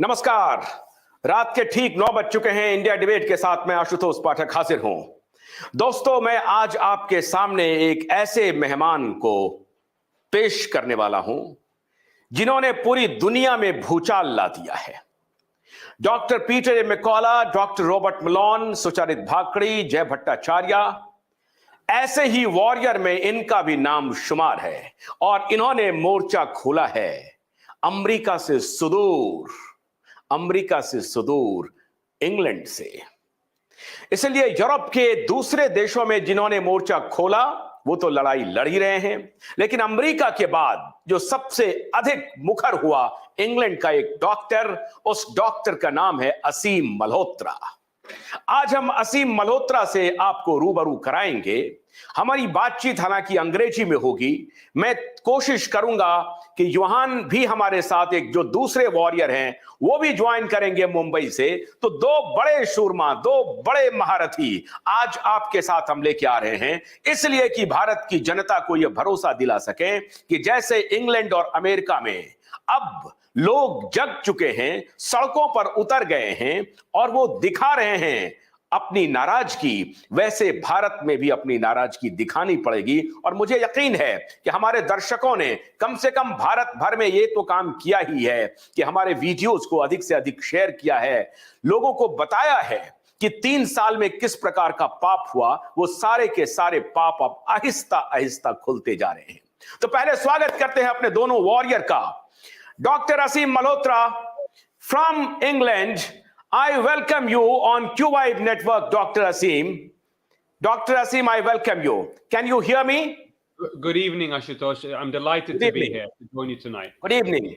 नमस्कार। रात के ठीक 9 बज चुके हैं। इंडिया डिबेट के साथ मैं आशुतोष पाठक हाजिर हूं। दोस्तों, मैं आज आपके सामने एक ऐसे मेहमान को पेश करने वाला हूं जिन्होंने पूरी दुनिया में भूचाल ला दिया है। डॉक्टर पीटर ए मैकॉला, डॉक्टर रॉबर्ट मलोन, सुचरित भाकड़ी, जय भट्टाचार्य, ऐसे ही वॉरियर में इनका भी नाम शुमार है और इन्होंने मोर्चा खोला है अमेरिका से सुदूर इंग्लैंड से। इसलिए यूरोप के दूसरे देशों में जिन्होंने मोर्चा खोला वो तो लड़ाई लड़ ही रहे हैं, लेकिन अमेरिका के बाद जो सबसे अधिक मुखर हुआ इंग्लैंड का एक डॉक्टर, उस डॉक्टर का नाम है असीम मल्होत्रा। आज हम असीम मल्होत्रा से आपको रूबरू कराएंगे। हमारी बातचीत हालांकि अंग्रेजी में होगी। मैं कोशिश करूंगा कि जोहान भी हमारे साथ, एक जो दूसरे वॉरियर हैं, वो भी ज्वाइन करेंगे मुंबई से। तो दो बड़े शूरमा, दो बड़े महारथी आज आपके साथ हम लेके आ रहे हैं, इसलिए कि भारत की जनता को यह भरोसा दिला सके कि जैसे इंग्लैंड और अमेरिका में अब लोग जग चुके हैं, सड़कों पर उतर गए हैं और वो दिखा रहे हैं अपनी नाराजगी, वैसे भारत में भी अपनी नाराजगी दिखानी पड़ेगी। और मुझे यकीन है कि हमारे दर्शकों ने कम से कम भारत भर में ये तो काम किया ही है कि हमारे वीडियोस को अधिक से अधिक शेयर किया है, लोगों को बताया है कि 3 साल में किस प्रकार का पाप हुआ। वो सारे के सारे पाप अब आहिस्ता आहिस्ता खुलते जा रहे हैं। तो पहले स्वागत करते हैं अपने दोनों वॉरियर का। Dr. Aseem Malhotra from England, I welcome you on QVibe Network, Dr. Aseem. Dr. Aseem, I welcome you. Can you hear me? Good evening, Ashutosh. I'm delighted to be here to join you tonight. Good evening.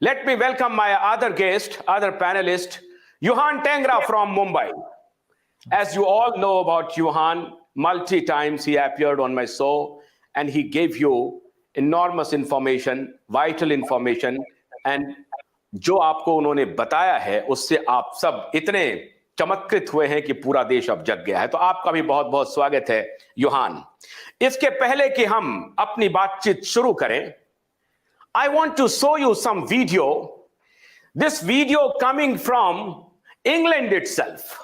Let me welcome my other guest, other panelist, Johan Tengra from Mumbai. As you all know about Johan, multi-times he appeared on my show and he gave you enormous information, vital information, and जो आपको उन्होंने बताया है उससे आप सब इतने चमत्कृत हुए हैं कि पूरा देश अब जग गया है। तो आपका भी बहुत बहुत स्वागत है योहान। इसके पहले कि हम अपनी बातचीत शुरू करें, I want to show you some video. This video coming from England itself,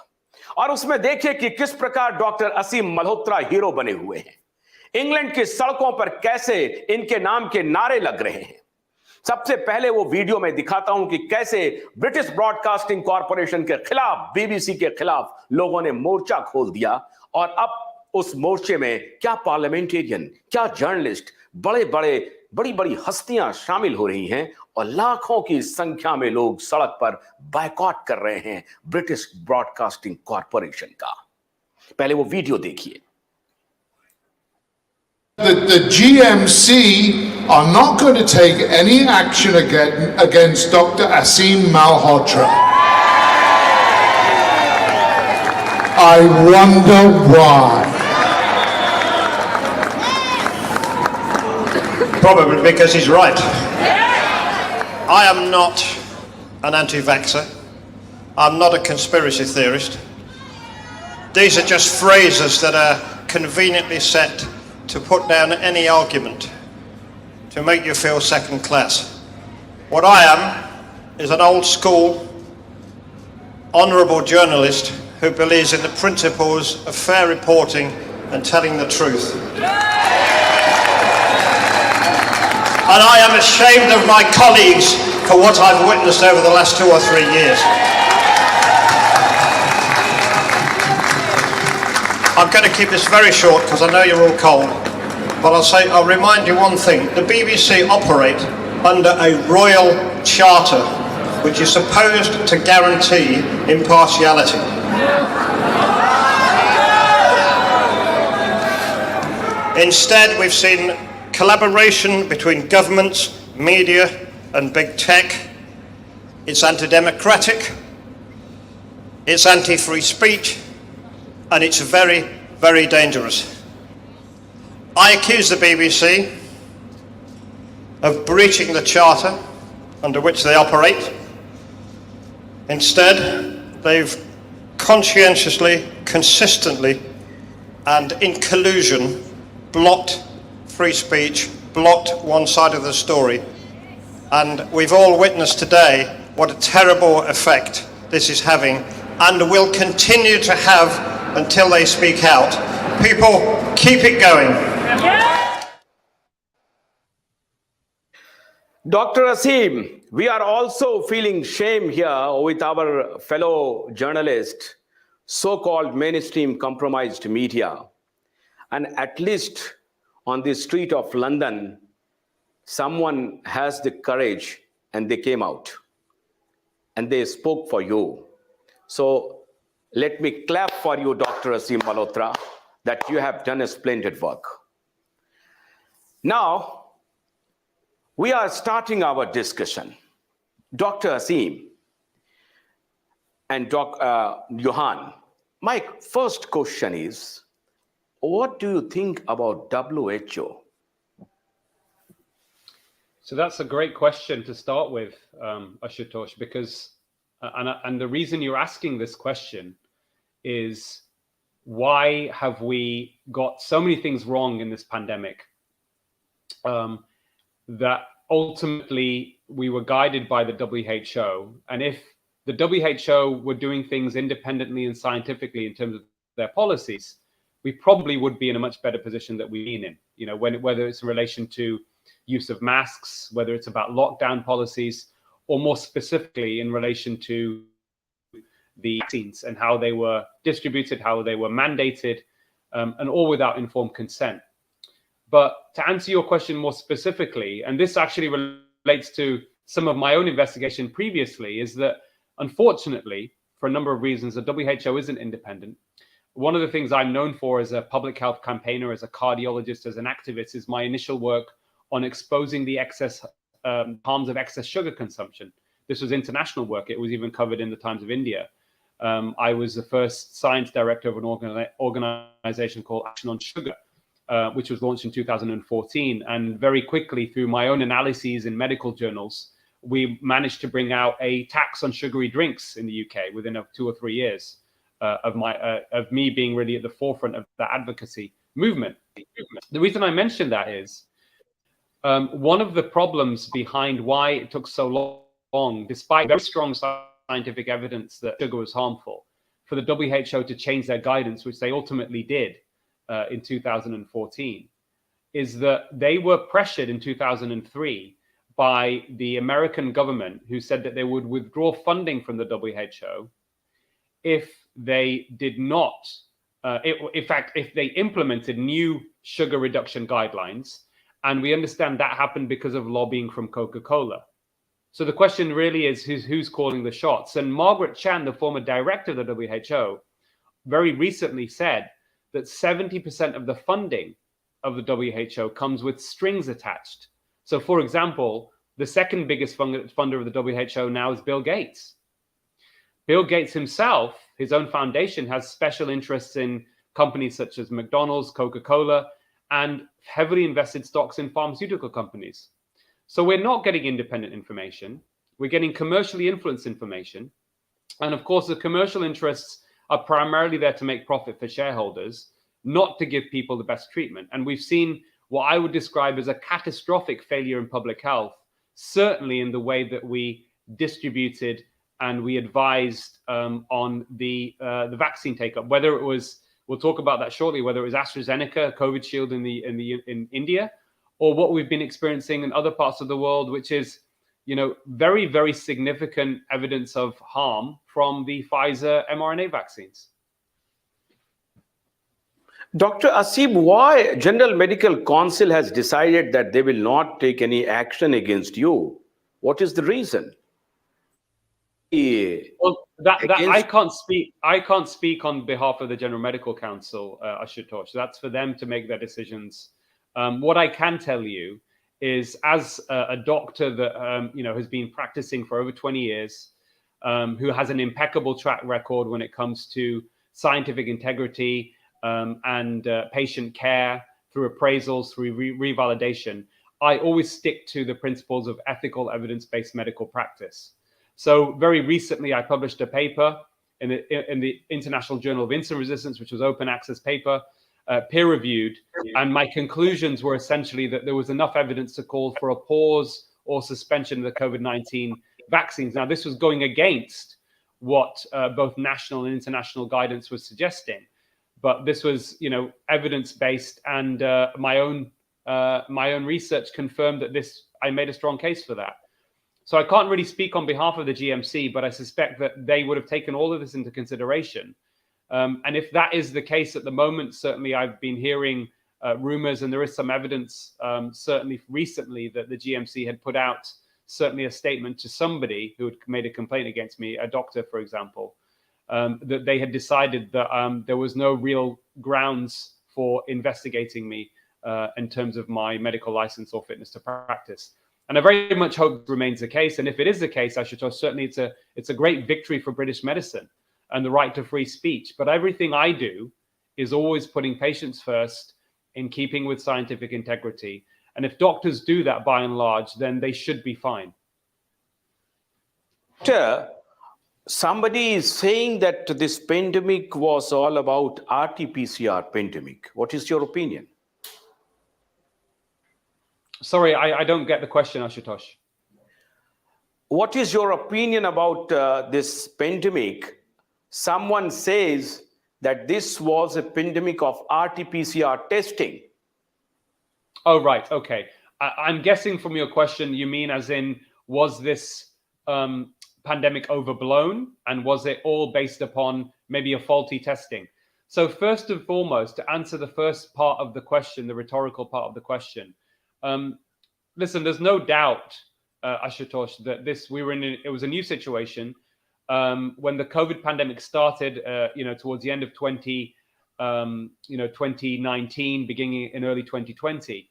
और उसमें देखिए कि किस प्रकार डॉक्टर असीम मल्होत्रा हीरो बने हुए हैं। इंग्लैंड की सड़कों पर कैसे इनके नाम के नारे लग रहे हैं। सबसे पहले वो वीडियो में दिखाता हूं कि कैसे ब्रिटिश ब्रॉडकास्टिंग कॉरपोरेशन के खिलाफ, बीबीसी के खिलाफ लोगों ने मोर्चा खोल दिया। और अब उस मोर्चे में क्या पार्लियामेंटेरियन, क्या जर्नलिस्ट, बड़ी बड़ी हस्तियां शामिल हो रही हैं और लाखों की संख्या में लोग सड़क पर बायकॉट कर रहे हैं ब्रिटिश ब्रॉडकास्टिंग कॉरपोरेशन का। पहले वो वीडियो देखिए। The GMC are not going to take any action against Dr. Aseem Malhotra. I wonder why. Probably because he's right. I am not an anti-vaxxer. I'm not a conspiracy theorist. These are just phrases that are conveniently set to put down any argument, to make you feel second class. What I am is an old school, honourable journalist who believes in the principles of fair reporting and telling the truth. And I am ashamed of my colleagues for what I've witnessed over the last 2 or 3 years. I'm going to keep this very short because I know you're all cold, but I'll remind you one thing. The BBC operate under a royal charter which is supposed to guarantee impartiality. Instead, we've seen collaboration between governments, media and big tech. It's anti-democratic, it's anti-free speech, and it's very, very dangerous. I accuse the BBC of breaching the charter under which they operate. Instead, they've conscientiously, consistently, and in collusion blocked free speech, blocked one side of the story, and we've all witnessed today what a terrible effect this is having and will continue to have until they speak out. People, keep it going. Dr. Aseem, we are also feeling shame here with our fellow journalists, so-called mainstream compromised media. And at least on the street of London, someone has the courage and they came out and they spoke for you. So let me clap for you, Dr. Aseem Malhotra, that you have done a splendid work. Now, we are starting our discussion. Dr. Aseem and Johan, my first question is, what do you think about WHO? So that's a great question to start with, Ashutosh, because, and the reason you're asking this question is, why have we got so many things wrong in this pandemic that ultimately we were guided by the WHO? And if the WHO were doing things independently and scientifically in terms of their policies, we probably would be in a much better position that we've been in, you know, whether it's in relation to use of masks, whether it's about lockdown policies, or more specifically in relation to the vaccines and how they were distributed, how they were mandated, and all without informed consent. But to answer your question more specifically, and this actually relates to some of my own investigation previously, is that unfortunately, for a number of reasons, the WHO isn't independent. One of the things I'm known for as a public health campaigner, as a cardiologist, as an activist, is my initial work on exposing the excess harms of excess sugar consumption. This was international work. It was even covered in the Times of India. I was the first science director of an organization called Action on Sugar, which was launched in 2014. And very quickly, through my own analyses in medical journals, we managed to bring out a tax on sugary drinks in the UK within 2 or 3 years of me being really at the forefront of the advocacy movement. The reason I mention that is one of the problems behind why it took so long, despite very strong scientific evidence that sugar was harmful, for the WHO to change their guidance, which they ultimately did in 2014, is that they were pressured in 2003 by the American government, who said that they would withdraw funding from the WHO if they did not, in fact, if they implemented new sugar reduction guidelines. And we understand that happened because of lobbying from Coca-Cola. So the question really is, who's calling the shots? And Margaret Chan, the former director of the WHO, very recently said that 70% of the funding of the WHO comes with strings attached. So, for example, the second biggest funder of the WHO now is Bill Gates. Bill Gates himself, his own foundation, has special interests in companies such as McDonald's, Coca-Cola, and heavily invested stocks in pharmaceutical companies. So we're not getting independent information. We're getting commercially influenced information. And of course, the commercial interests are primarily there to make profit for shareholders, not to give people the best treatment. And we've seen what I would describe as a catastrophic failure in public health, certainly in the way that we distributed and we advised on the vaccine take-up, whether it was, we'll talk about that shortly, whether it was AstraZeneca, COVID Shield in India, or what we've been experiencing in other parts of the world, which is, you know, very, very significant evidence of harm from the Pfizer mRNA vaccines. Dr. Aseem, why General Medical Council has decided that they will not take any action against you? What is the reason? Well, I can't speak on behalf of the General Medical Council, Ashutosh. That's for them to make their decisions. What I can tell you is, as a doctor that you know, has been practicing for over 20 years, who has an impeccable track record when it comes to scientific integrity and patient care through appraisals, through revalidation, I always stick to the principles of ethical evidence-based medical practice. So very recently, I published a paper in the International Journal of Insulin Resistance, which was open access paper, peer-reviewed. And my conclusions were essentially that there was enough evidence to call for a pause or suspension of the COVID-19 vaccines. Now, this was going against what both national and international guidance was suggesting, but this was, evidence-based, and my own research confirmed that I made a strong case for that. So I can't really speak on behalf of the GMC, but I suspect that they would have taken all of this into consideration. And if that is the case at the moment, certainly I've been hearing rumors, and there is some evidence, certainly recently, that the GMC had put out certainly a statement to somebody who had made a complaint against me, a doctor, for example, that they had decided that there was no real grounds for investigating me in terms of my medical license or fitness to practice. And I very much hope it remains the case. And if it is the case, I should certainly it's a great victory for British medicine and the right to free speech. But everything I do is always putting patients first, in keeping with scientific integrity. And if doctors do that by and large, then they should be fine. Doctor, somebody is saying that this pandemic was all about RT-PCR pandemic. What is your opinion? Sorry, I don't get the question, Ashutosh. What is your opinion about this pandemic? Someone says that this was a pandemic of RT-PCR testing. Oh, right. Okay. I'm guessing from your question, you mean as in, was this pandemic overblown, and was it all based upon maybe a faulty testing? So first and foremost, to answer the first part of the question, the rhetorical part of the question, listen, there's no doubt, Ashutosh, that it was a new situation. When the COVID pandemic started, towards the end of 2019, beginning in early 2020,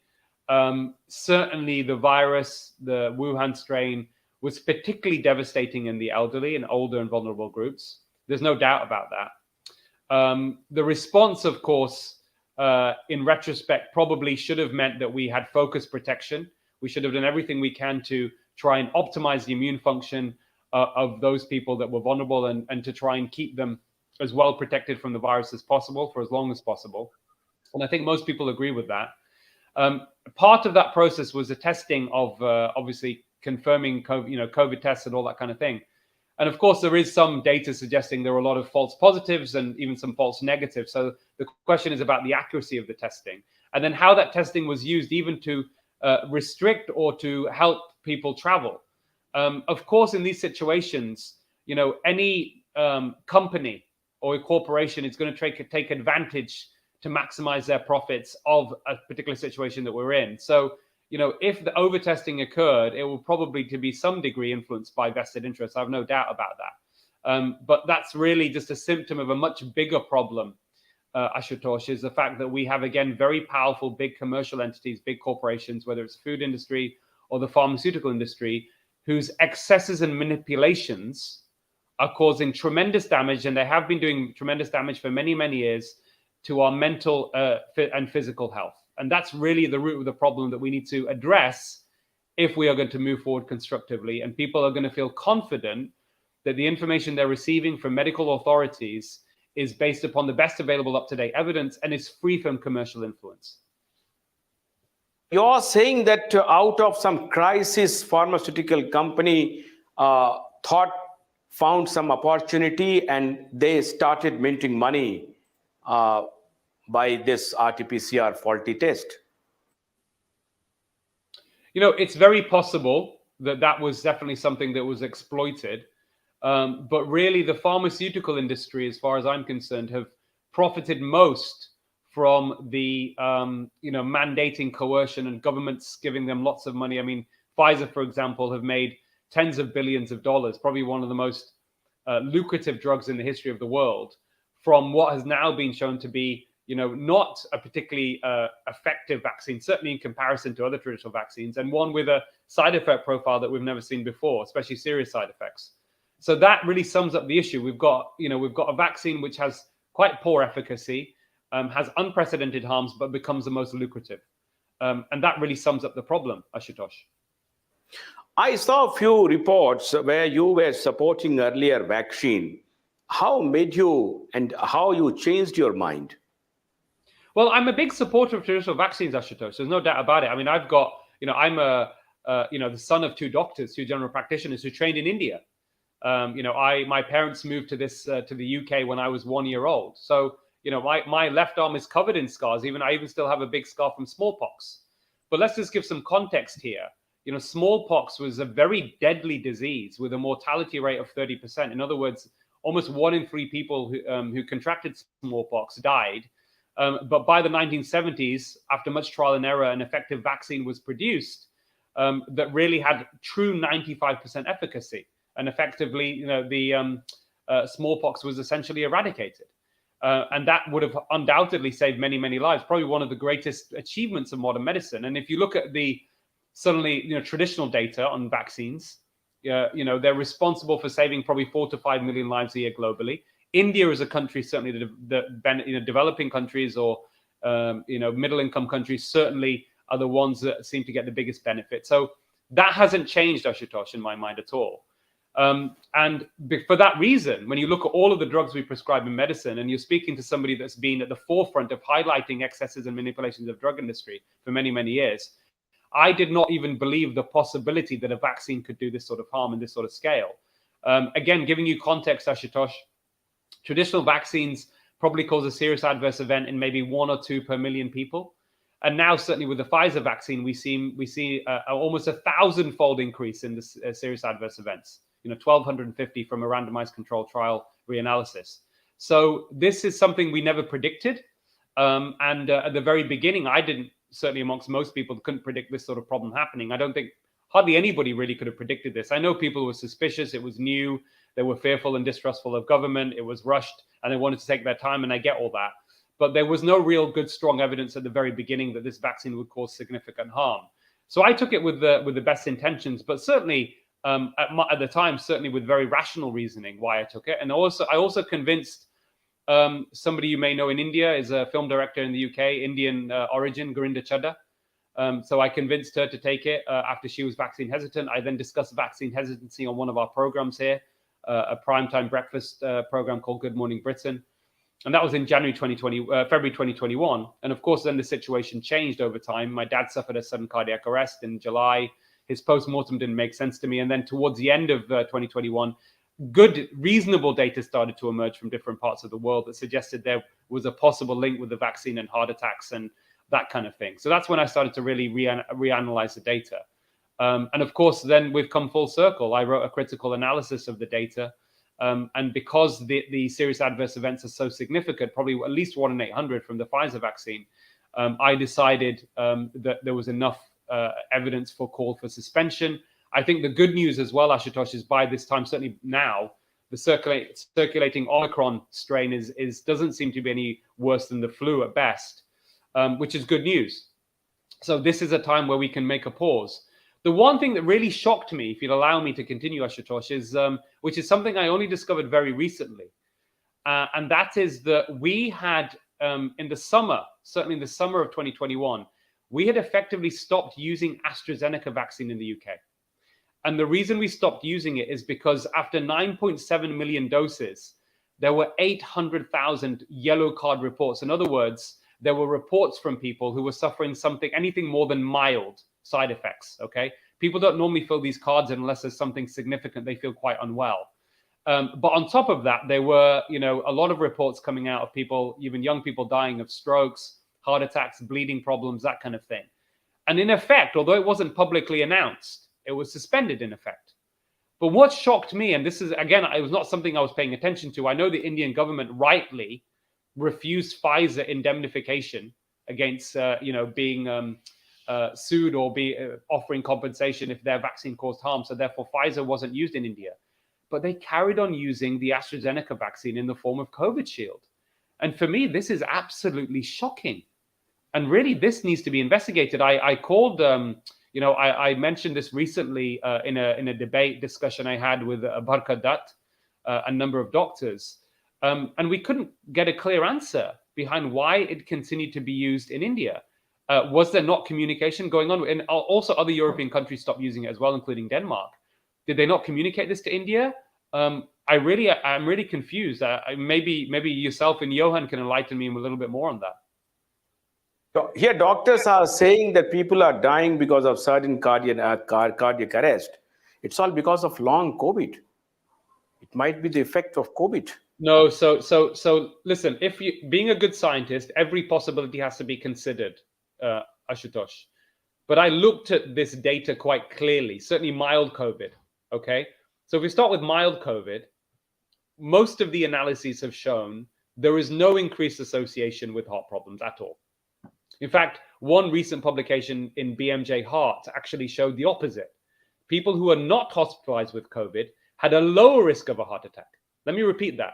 certainly the virus, the Wuhan strain, was particularly devastating in the elderly and older and vulnerable groups. There's no doubt about that. The response, of course, in retrospect, probably should have meant that we had focused protection. We should have done everything we can to try and optimize the immune function of those people that were vulnerable, and to try and keep them as well protected from the virus as possible for as long as possible. And I think most people agree with that. Part of that process was the testing of obviously confirming COVID tests and all that kind of thing. And of course, there is some data suggesting there were a lot of false positives and even some false negatives. So the question is about the accuracy of the testing, and then how that testing was used even to restrict or to help people travel. Of course, in these situations, any company or a corporation is going to take advantage to maximize their profits of a particular situation that we're in. So, if the overtesting occurred, it will probably to be some degree influenced by vested interests. I have no doubt about that. But that's really just a symptom of a much bigger problem, Ashutosh, is the fact that we have, again, very powerful, big commercial entities, big corporations, whether it's the food industry or the pharmaceutical industry, whose excesses and manipulations are causing tremendous damage, and they have been doing tremendous damage for many, many years to our mental and physical health. And that's really the root of the problem that we need to address if we are going to move forward constructively, and people are going to feel confident that the information they're receiving from medical authorities is based upon the best available up-to-date evidence and is free from commercial influence. You're saying that out of some crisis, pharmaceutical company found some opportunity, and they started minting money by this RT-PCR faulty test. It's very possible that that was definitely something that was exploited. But really, the pharmaceutical industry, as far as I'm concerned, have profited most from the mandating coercion and governments giving them lots of money. I mean, Pfizer, for example, have made tens of billions of dollars, probably one of the most lucrative drugs in the history of the world, from what has now been shown to be, not a particularly effective vaccine, certainly in comparison to other traditional vaccines, and one with a side effect profile that we've never seen before, especially serious side effects. So that really sums up the issue. We've got a vaccine which has quite poor efficacy, has unprecedented harms, but becomes the most lucrative. And that really sums up the problem, Ashutosh. I saw a few reports where you were supporting earlier vaccine. How made you, and how you changed your mind? Well, I'm a big supporter of traditional vaccines, Ashutosh. There's no doubt about it. I mean, I've got, I'm a the son of two doctors, two general practitioners who trained in India. My parents moved to the UK when I was 1 year old. So, my left arm is covered in scars. I even still have a big scar from smallpox. But let's just give some context here. Smallpox was a very deadly disease with a mortality rate of 30%. In other words, almost 1 in 3 people who contracted smallpox died. But by the 1970s, after much trial and error, an effective vaccine was produced that really had true 95% efficacy. And effectively, the smallpox was essentially eradicated. And that would have undoubtedly saved many, many lives, probably one of the greatest achievements of modern medicine. And if you look at the traditional data on vaccines, they're responsible for saving probably 4 to 5 million lives a year globally. India is a country, certainly developing countries or middle-income countries certainly are the ones that seem to get the biggest benefit. So that hasn't changed, Ashutosh, in my mind at all. And for that reason, when you look at all of the drugs we prescribe in medicine, and you're speaking to somebody that's been at the forefront of highlighting excesses and manipulations of drug industry for many, many years, I did not even believe the possibility that a vaccine could do this sort of harm in this sort of scale. Again, giving you context, Ashutosh, traditional vaccines probably cause a serious adverse event in maybe 1 or 2 per million people. And now, certainly with the Pfizer vaccine, we see almost 1,000-fold increase in the serious adverse events. 1,250 from a randomized controlled trial reanalysis. So this is something we never predicted. And at the very beginning, I didn't, certainly amongst most people, couldn't predict this sort of problem happening. I don't think hardly anybody really could have predicted this. I know people were suspicious. It was new. They were fearful and distrustful of government. It was rushed and they wanted to take their time. And I get all that. But there was no real good, strong evidence at the very beginning that this vaccine would cause significant harm. So I took it with the best intentions, but certainly at the time, certainly with very rational reasoning why I took it. And I also convinced somebody you may know in India, is a film director in the UK, Indian origin, Gurinder Chadha. So I convinced her to take it after she was vaccine hesitant. I then discussed vaccine hesitancy on one of our programs here, a primetime breakfast program called Good Morning Britain. And that was in February 2021. And of course, then the situation changed over time. My dad suffered a sudden cardiac arrest in July. His post-mortem didn't make sense to me. And then towards the end of 2021, good, reasonable data started to emerge from different parts of the world that suggested there was a possible link with the vaccine and heart attacks and that kind of thing. So that's when I started to really reanalyze the data. And of course, then we've come full circle. I wrote a critical analysis of the data. And because the serious adverse events are so significant, probably at least 1 in 800 from the Pfizer vaccine, I decided that there was enough evidence for call for suspension. I think the good news as well, Ashutosh, is by this time, certainly now, the circulating Omicron strain doesn't seem to be any worse than the flu at best, which is good news. So this is a time where we can make a pause. The one thing that really shocked me, if you'll allow me to continue, Ashutosh, is which is something I only discovered very recently, and that is that we had in the summer, certainly in the summer of 2021, we had effectively stopped using AstraZeneca vaccine in the UK. And the reason we stopped using it is because after 9.7 million doses, there were 800,000 yellow card reports. In other words, there were reports from people who were suffering anything more than mild side effects, okay? People don't normally fill these cards unless there's something significant, they feel quite unwell. But on top of that, there were, a lot of reports coming out of people, even young people dying of strokes, heart attacks, bleeding problems, that kind of thing. And in effect, although it wasn't publicly announced, it was suspended in effect. But what shocked me, and this is, again, it was not something I was paying attention to. I know the Indian government rightly refused Pfizer indemnification against, being sued or offering compensation if their vaccine caused harm. So therefore, Pfizer wasn't used in India. But they carried on using the AstraZeneca vaccine in the form of COVID shield. And for me, this is absolutely shocking. And really, this needs to be investigated. I called, I mentioned this recently in a debate discussion I had with Barka Dutt, a number of doctors. And we couldn't get a clear answer behind why it continued to be used in India. Was there not communication going on? And also other European countries stopped using it as well, including Denmark. Did they not communicate this to India? I'm really confused. Maybe yourself and Johan can enlighten me a little bit more on that. Here, doctors are saying that people are dying because of sudden cardiac arrest. It's all because of long COVID. It might be the effect of COVID. No, so listen, if you being a good scientist, every possibility has to be considered, Ashutosh. But I looked at this data quite clearly, certainly mild COVID, okay? So if we start with mild COVID, most of the analyses have shown there is no increased association with heart problems at all. In fact, one recent publication in BMJ Heart actually showed the opposite. People who are not hospitalized with COVID had a lower risk of a heart attack. Let me repeat that.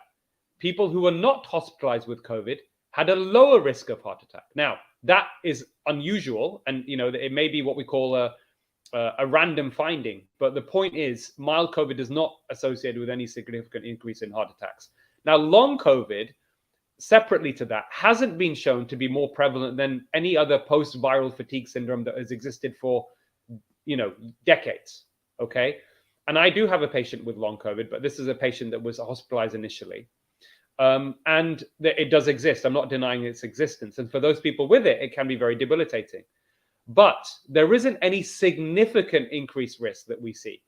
People who are not hospitalized with COVID had a lower risk of heart attack. Now, that is unusual, and it may be what we call a random finding. But the point is, mild COVID is not associated with any significant increase in heart attacks. Now, long COVID, separately to that, hasn't been shown to be more prevalent than any other post-viral fatigue syndrome that has existed for, decades. Okay, and I do have a patient with long COVID, but this is a patient that was hospitalized initially. And it does exist. I'm not denying its existence. And for those people with it, it can be very debilitating. But there isn't any significant increased risk that we see.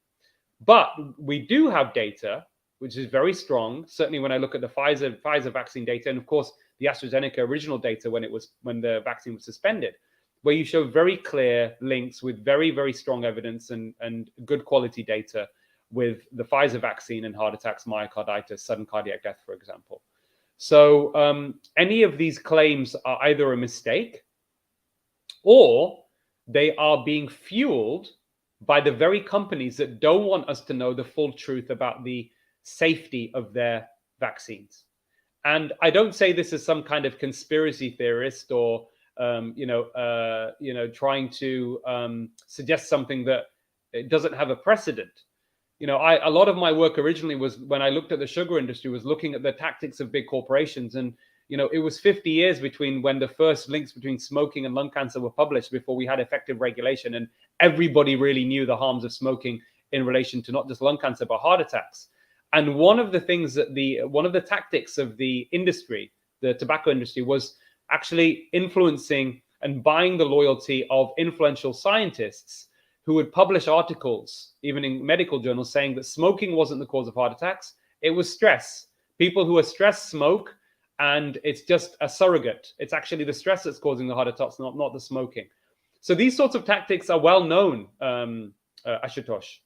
But we do have data, which is very strong. Certainly when I look at the Pfizer vaccine data, and of course the AstraZeneca original data when the vaccine was suspended, where you show very clear links with very, very strong evidence and good quality data with the Pfizer vaccine and heart attacks, myocarditis, sudden cardiac death, for example. So any of these claims are either a mistake or they are being fueled by the very companies that don't want us to know the full truth about the safety of their vaccines. And I don't say this as some kind of conspiracy theorist or trying to suggest something that it doesn't have a precedent. A lot of my work originally was, when I looked at the sugar industry, was looking at the tactics of big corporations. And, it was 50 years between when the first links between smoking and lung cancer were published before we had effective regulation. And everybody really knew the harms of smoking in relation to not just lung cancer, but heart attacks. And one of the things that one of the tactics of the industry, the tobacco industry, was actually influencing and buying the loyalty of influential scientists who would publish articles, even in medical journals, saying that smoking wasn't the cause of heart attacks. It was stress. People who are stressed smoke, and it's just a surrogate. It's actually the stress that's causing the heart attacks, not the smoking. So these sorts of tactics are well known, Ashutosh.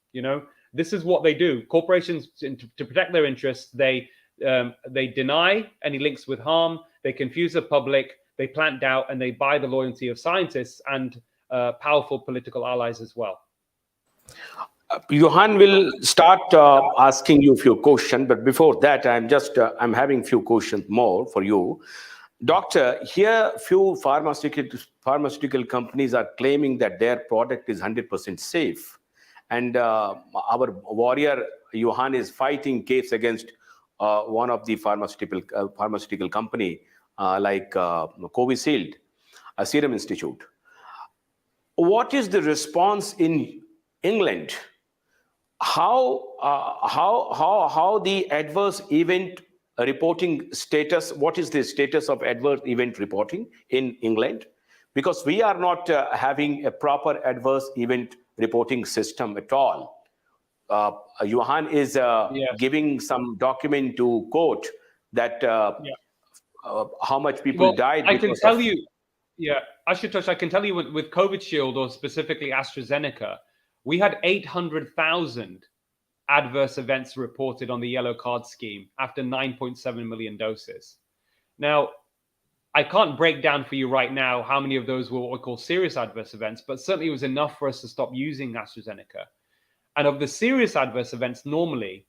This is what they do. Corporations, to protect their interests, they deny any links with harm. They confuse the public. They plant doubt, and they buy the loyalty of scientists and powerful political allies as well. Johan will start asking you a few questions, but before that, I'm having a few questions more for you. Doctor, here few pharmaceutical companies are claiming that their product is 100% safe. And our warrior, Johan, is fighting case against one of the pharmaceutical company like Covishield, a Serum Institute. What is the response in England? How the adverse event reporting status? What is the status of adverse event reporting in England? Because we are not having a proper adverse event reporting system at all. Johan is giving some document to quote that how much people died. I can tell you, Ashutosh, I can tell you with Covishield, or specifically AstraZeneca, we had 800,000 adverse events reported on the yellow card scheme after 9.7 million doses. Now, I can't break down for you right now how many of those were what we call serious adverse events, but certainly it was enough for us to stop using AstraZeneca. And of the serious adverse events, normally,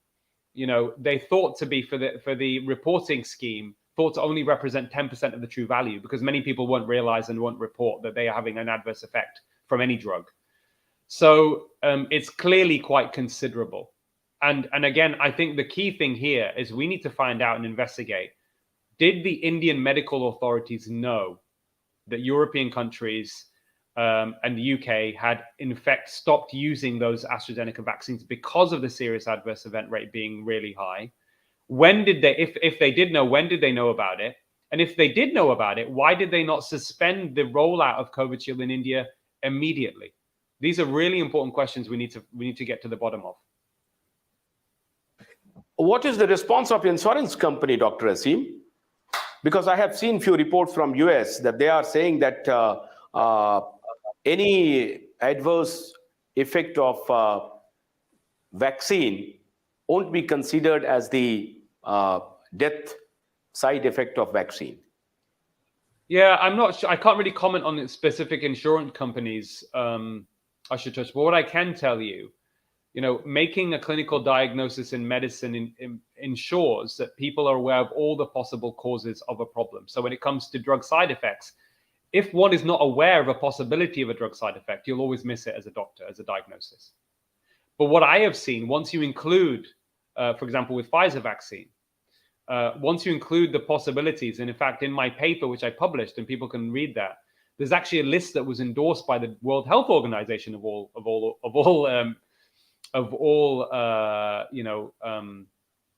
they thought to be for the reporting scheme, thought to only represent 10% of the true value, because many people won't realize and won't report that they are having an adverse effect from any drug. So it's clearly quite considerable. And again, I think the key thing here is we need to find out and investigate, did the Indian medical authorities know that European countries and the UK had in fact stopped using those AstraZeneca vaccines because of the serious adverse event rate being really high? When did they, if they did know, when did they know about it? And if they did know about it, why did they not suspend the rollout of Covishield in India immediately? These are really important questions we need to get to the bottom of. What is the response of insurance company, Dr. Aseem? Because I have seen few reports from US that they are saying that any adverse effect of vaccine won't be considered as the death side effect of vaccine. Yeah, I'm not sure. I can't really comment on specific insurance companies, Ashutosh. But what I can tell you, making a clinical diagnosis in medicine ensures that people are aware of all the possible causes of a problem. So when it comes to drug side effects, if one is not aware of a possibility of a drug side effect, you'll always miss it as a doctor, as a diagnosis. But what I have seen, once you include, for example, with Pfizer vaccine, once you include the possibilities, and in fact, in my paper, which I published, and people can read that, there's actually a list that was endorsed by the World Health Organization of all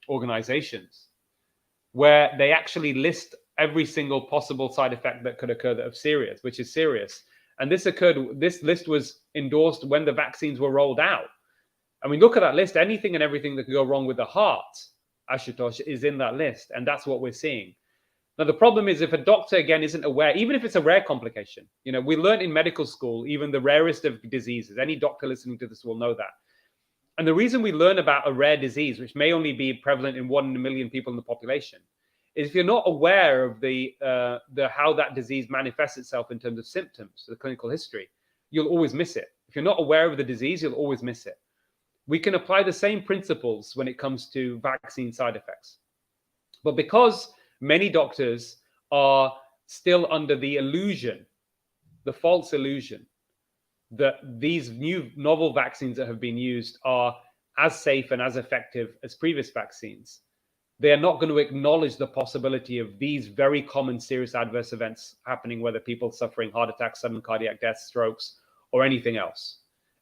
organizations, where they actually list every single possible side effect that could occur that which is serious. And this list was endorsed when the vaccines were rolled out. And we look at that list, anything and everything that could go wrong with the heart, Ashutosh, is in that list. And that's what we're seeing. Now, the problem is if a doctor, again, isn't aware, even if it's a rare complication, we learned in medical school, even the rarest of diseases, any doctor listening to this will know that. And the reason we learn about a rare disease, which may only be prevalent in 1 in a million people in the population, is if you're not aware of how that disease manifests itself in terms of symptoms, the clinical history, you'll always miss it. If you're not aware of the disease, you'll always miss it. We can apply the same principles when it comes to vaccine side effects. But because many doctors are still under the illusion, the false illusion, that these new novel vaccines that have been used are as safe and as effective as previous vaccines, they are not going to acknowledge the possibility of these very common serious adverse events happening, whether people suffering heart attacks, sudden cardiac deaths, strokes, or anything else.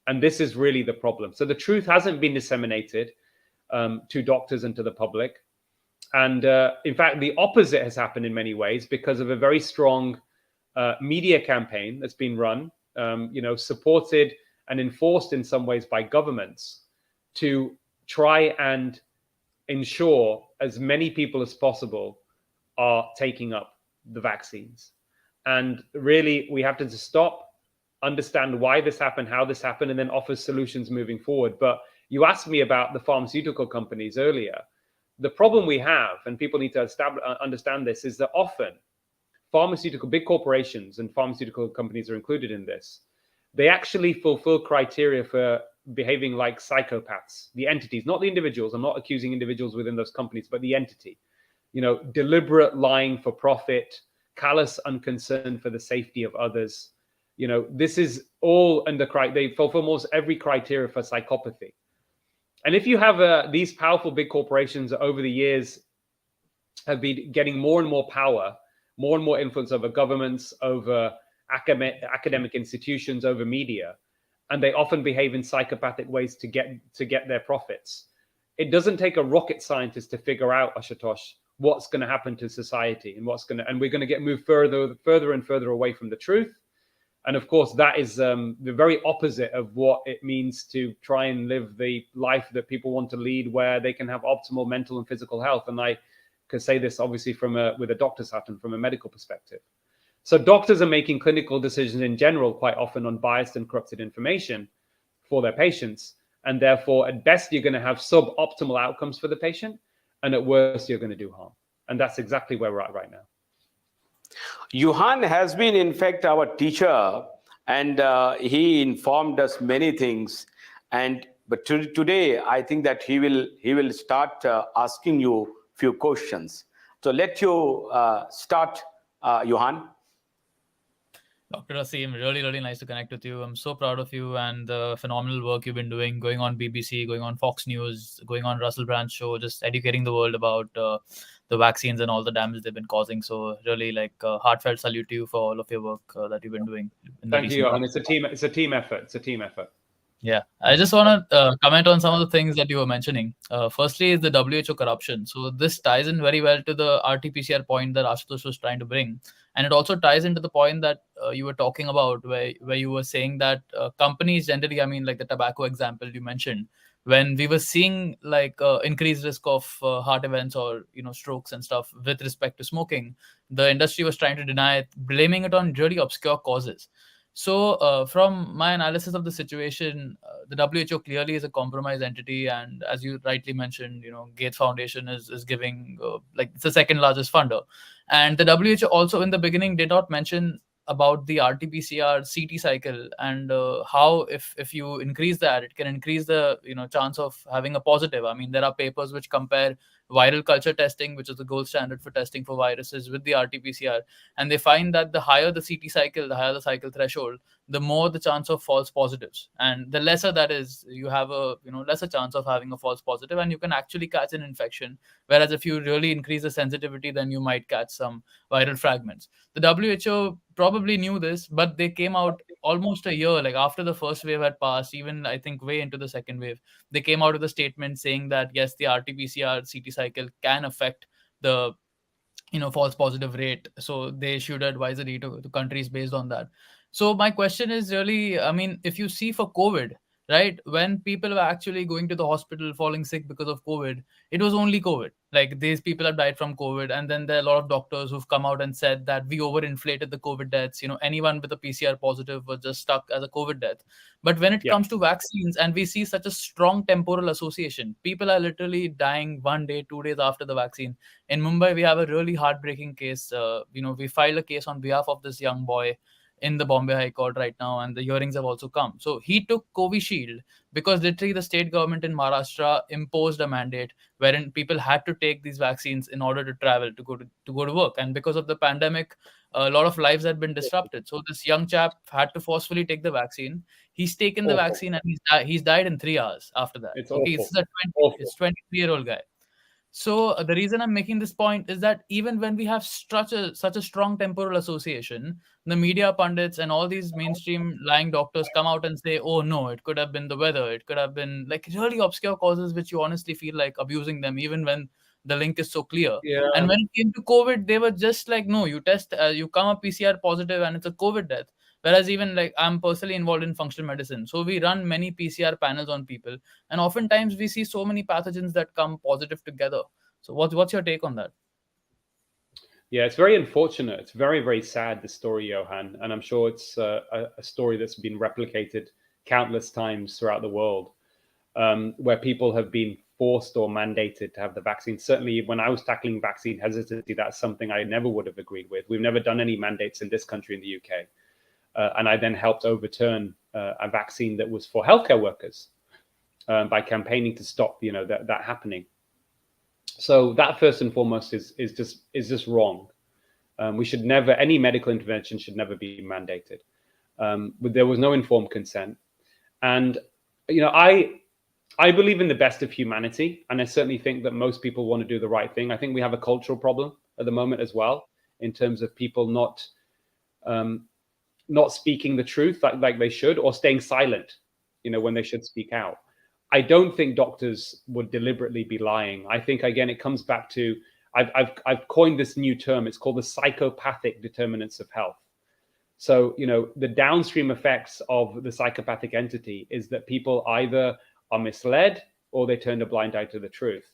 And this is really the problem. So the truth hasn't been disseminated to doctors and to the public. And in fact, the opposite has happened in many ways because of a very strong media campaign that's been run, supported and enforced in some ways by governments to try and ensure as many people as possible are taking up the vaccines. And really, we have to just stop, understand why this happened, how this happened, and then offer solutions moving forward. But you asked me about the pharmaceutical companies earlier. The problem we have, and people need to understand this, is that often big corporations and pharmaceutical companies are included in this. They actually fulfill criteria for behaving like psychopaths, the entities, not the individuals. I'm not accusing individuals within those companies, but the entity. Deliberate lying for profit, callous unconcern for the safety of others. This is all they fulfill almost every criteria for psychopathy. And if you have these powerful big corporations that over the years have been getting more and more power, more and more influence over governments, over academic institutions, over media, and they often behave in psychopathic ways to get their profits. It doesn't take a rocket scientist to figure out, Ashutosh, what's going to happen to society and we're going to move further and further away from the truth. And of course, that is the very opposite of what it means to try and live the life that people want to lead, where they can have optimal mental and physical health. And I could say this obviously with a doctor's hat and from a medical perspective. So doctors are making clinical decisions in general quite often on biased and corrupted information for their patients. And therefore, at best, you're going to have suboptimal outcomes for the patient. And at worst, you're going to do harm. And that's exactly where we're at right now. Johan has been, in fact, our teacher, and he informed us many things. But today, I think that he will start asking you few questions. So let you start, Johan. Dr. Aseem, really, really nice to connect with you. I'm so proud of you and the phenomenal work you've been doing, going on BBC, going on Fox News, going on Russell Brand's show, just educating the world about the vaccines and all the damage they've been causing. So really, heartfelt salute to you for all of your work that you've been doing. Thank you, Johan. It's a team effort. It's a team effort. Yeah, I just want to comment on some of the things that you were mentioning. Firstly, is the WHO corruption. So this ties in very well to the RT-PCR point that Ashutosh was trying to bring, and it also ties into the point that you were talking about, where you were saying that companies generally, I mean, like the tobacco example you mentioned, when we were seeing like increased risk of heart events or strokes and stuff with respect to smoking, the industry was trying to deny it, blaming it on really obscure causes. So, from my analysis of the situation, the WHO clearly is a compromised entity, and as you rightly mentioned, Gates Foundation is giving like it's the second largest funder, and the WHO also in the beginning did not mention about the RT-PCR CT cycle and how if you increase that, it can increase the chance of having a positive. I mean, there are papers which compare viral culture testing, which is the gold standard for testing for viruses, with the RT-PCR, and they find that the higher the CT cycle, the higher the cycle threshold, the more the chance of false positives, and the lesser that is, you have a lesser chance of having a false positive, and you can actually catch an infection. Whereas if you really increase the sensitivity, then you might catch some viral fragments. The WHO probably knew this, but they came out almost a year, like after the first wave had passed, even I think way into the second wave, they came out with a statement saying that yes, the RT-PCR CT cycle can affect the false positive rate, so they issued advisory to countries based on that. So my question is really, I mean, if you see for COVID, right, when people were actually going to the hospital falling sick because of COVID, it was only COVID, like these people have died from COVID, and then there are a lot of doctors who've come out and said that we overinflated the COVID deaths, anyone with a PCR positive was just stuck as a COVID death. But when it Yeah. comes to vaccines, and we see such a strong temporal association, people are literally dying 1 day 2 days after the vaccine. In Mumbai, we have a really heartbreaking case. We filed a case on behalf of this young boy in the Bombay High Court right now, and the hearings have also come. So he took Covishield because literally the state government in Maharashtra imposed a mandate wherein people had to take these vaccines in order to travel to go to work. And because of the pandemic, a lot of lives had been disrupted. So this young chap had to forcefully take the vaccine. He's taken the Awful. vaccine and he's died in 3 hours after that. It's Okay, awful. this is a Awful. 23-year-old guy. So the reason I'm making this point is that even when we have such a strong temporal association, the media pundits and all these mainstream lying doctors come out and say, "Oh no, it could have been the weather. It could have been like really obscure causes," which you honestly feel like abusing them, even when the link is so clear. Yeah. And when it came to COVID, they were just like, "No, you test, you come up PCR positive, and it's a COVID death." Whereas even like I'm personally involved in functional medicine, so we run many PCR panels on people, and oftentimes we see so many pathogens that come positive together. So what's your take on that? Yeah, it's very unfortunate. It's very, very sad, this story, Johan. And I'm sure it's a story that's been replicated countless times throughout the world, where people have been forced or mandated to have the vaccine. Certainly, when I was tackling vaccine hesitancy, that's something I never would have agreed with. We've never done any mandates in this country, in the UK. And I then helped overturn a vaccine that was for healthcare workers by campaigning to stop, that happening. So that first and foremost is just wrong. We should never, any medical intervention should never be mandated. There was no informed consent, and I believe in the best of humanity, and I certainly think that most people want to do the right thing. I think we have a cultural problem at the moment as well, in terms of people not speaking the truth like they should, or staying silent, when they should speak out. I don't think doctors would deliberately be lying. I think, again, it comes back to, I've coined this new term. It's called the psychopathic determinants of health. So, the downstream effects of the psychopathic entity is that people either are misled or they turn a blind eye to the truth.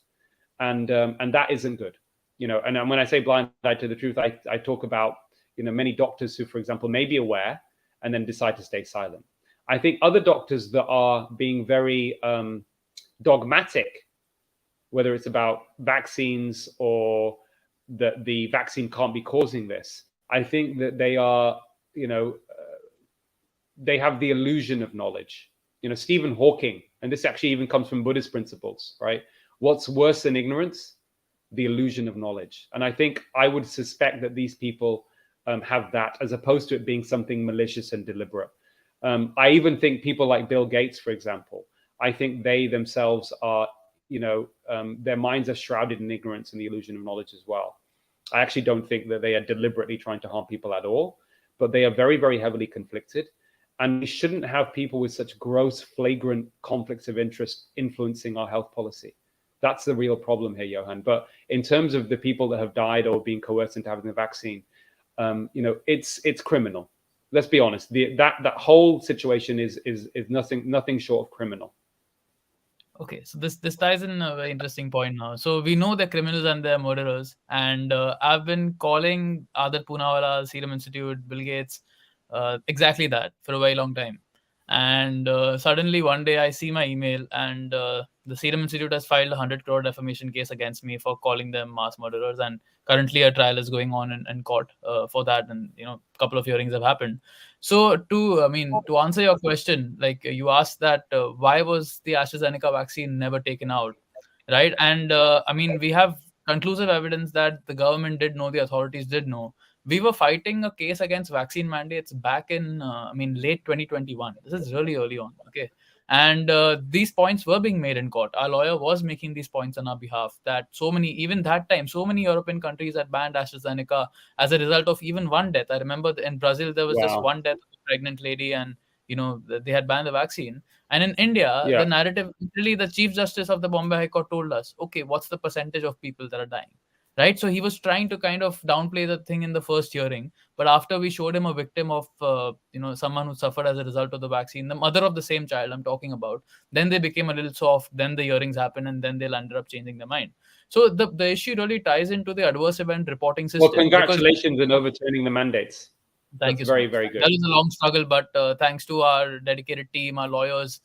And that isn't good. And when I say blind eye to the truth, I talk about, many doctors who, for example, may be aware and then decide to stay silent. I think other doctors that are being very dogmatic, whether it's about vaccines or that the vaccine can't be causing this, I think that they are, they have the illusion of knowledge. Stephen Hawking, and this actually even comes from Buddhist principles, right? What's worse than ignorance? The illusion of knowledge. And I think I would suspect that these people have that, as opposed to it being something malicious and deliberate. I even think people like Bill Gates, for example, I think they themselves are, their minds are shrouded in ignorance and the illusion of knowledge as well. I actually don't think that they are deliberately trying to harm people at all, but they are very, very heavily conflicted. And we shouldn't have people with such gross, flagrant conflicts of interest influencing our health policy. That's the real problem here, Johan. But in terms of the people that have died or been coerced into having the vaccine, it's criminal. Let's be honest. That whole situation is nothing short of criminal. Okay, so this ties in a very interesting point now. So we know they're criminals and they're murderers, and I've been calling Adat Poonawala, Serum Institute, Bill Gates, exactly that for a very long time. And suddenly one day I see my email, and the Serum Institute has filed a 100 crore defamation case against me for calling them mass murderers, and currently a trial is going on in court for that, and a couple of hearings have happened. So to answer your question, like you asked that why was the AstraZeneca vaccine never taken out, right? And we have conclusive evidence that the government did know, the authorities did know. We were fighting a case against vaccine mandates back in late 2021. This is really early on, okay? And these points were being made in court. Our lawyer was making these points on our behalf, that even that time, so many European countries had banned AstraZeneca as a result of even one death. I remember in Brazil there was just one death of a pregnant lady, and they had banned the vaccine. And in India, the narrative, literally the Chief Justice of the Bombay High Court told us, okay, what's the percentage of people that are dying? Right? So he was trying to kind of downplay the thing in the first hearing. But after we showed him a victim of, someone who suffered as a result of the vaccine, the mother of the same child I'm talking about, then they became a little soft. Then the hearings happen, and then they'll end up changing their mind. So the issue really ties into the adverse event reporting system. Well, congratulations on overturning the mandates. Thank you. Very, very good. That was a long struggle, but thanks to our dedicated team, our lawyers,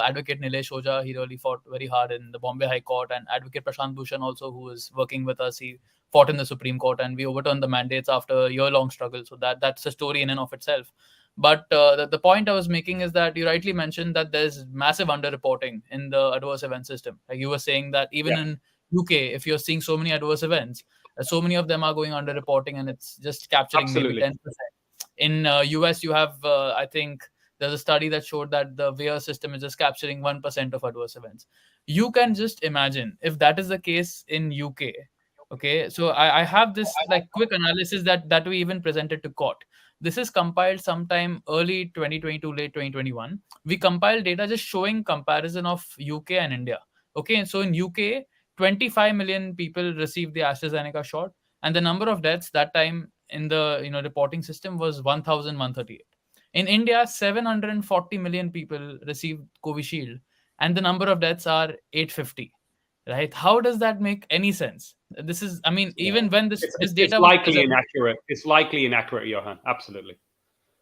Advocate Nilesh Oja, he really fought very hard in the Bombay High Court, and Advocate Prashant Bhushan also, who is working with us, he fought in the Supreme Court, and we overturned the mandates after a year-long struggle. So that's a story in and of itself. But the point I was making is that you rightly mentioned that there's massive underreporting in the adverse event system. Like you were saying that even in UK, if you're seeing so many adverse events, so many of them are going underreporting, and it's just capturing maybe 10%. In US, you have, I think, there's a study that showed that the VAERS system is just capturing 1% of adverse events. You can just imagine if that is the case in UK. Okay, so I have this like quick analysis that we even presented to court. This is compiled sometime early 2022, late 2021. We compiled data just showing comparison of UK and India. Okay, so in UK, 25 million people received the AstraZeneca shot, and the number of deaths that time in the reporting system was 1,138. In India, 740 million people received Covishield, and the number of deaths are 850. Right? How does that make any sense? This is, even when this data it's likely inaccurate. It's likely inaccurate, Johan. Absolutely.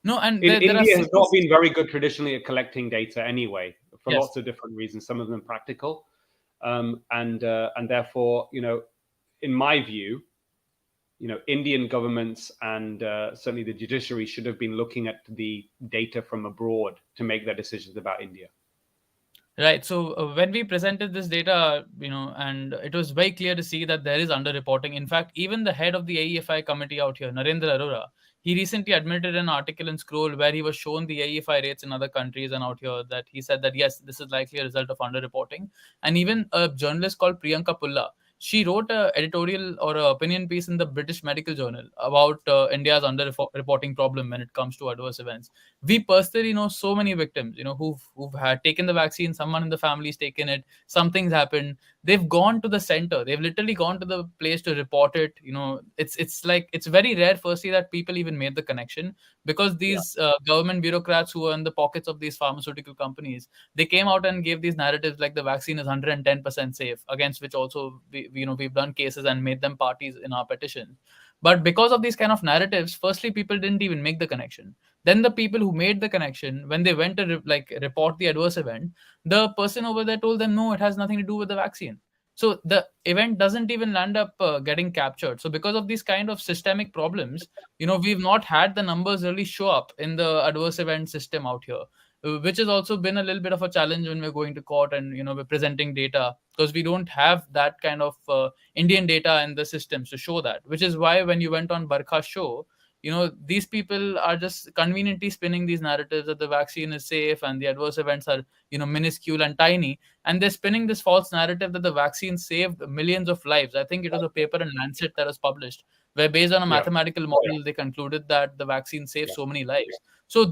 No, and India has not been very good traditionally at collecting data anyway, for lots of different reasons. Some of them practical, and therefore, in my view, Indian governments and certainly the judiciary should have been looking at the data from abroad to make their decisions about India. Right. So when we presented this data, and it was very clear to see that there is underreporting. In fact, even the head of the AEFI committee out here, Narendra Arora, he recently admitted an article in Scroll where he was shown the AEFI rates in other countries and out here, that he said that, yes, this is likely a result of underreporting. And even a journalist called Priyanka Pulla, she wrote an editorial or an opinion piece in the British Medical Journal about India's underreporting problem when it comes to adverse events. We personally know so many victims, who've had taken the vaccine, someone in the family's taken it, something's happened. They've gone to the center. They've literally gone to the place to report it. It's very rare, firstly, that people even made the connection, because these government bureaucrats who are in the pockets of these pharmaceutical companies, they came out and gave these narratives like the vaccine is 110% safe, against which also we've done cases and made them parties in our petition. But because of these kind of narratives, firstly, people didn't even make the connection. Then the people who made the connection, when they went to report the adverse event, the person over there told them, no, it has nothing to do with the vaccine. So the event doesn't even land up getting captured. So because of these kind of systemic problems, we've not had the numbers really show up in the adverse event system out here, which has also been a little bit of a challenge when we're going to court and we're presenting data, because we don't have that kind of Indian data in the systems to show that. Which is why when you went on Barkha's show, these people are just conveniently spinning these narratives that the vaccine is safe and the adverse events are minuscule and tiny, and they're spinning this false narrative that the vaccine saved millions of lives. I think it was a paper in Lancet that was published where based on a mathematical model, they concluded that the vaccine saves so many lives. So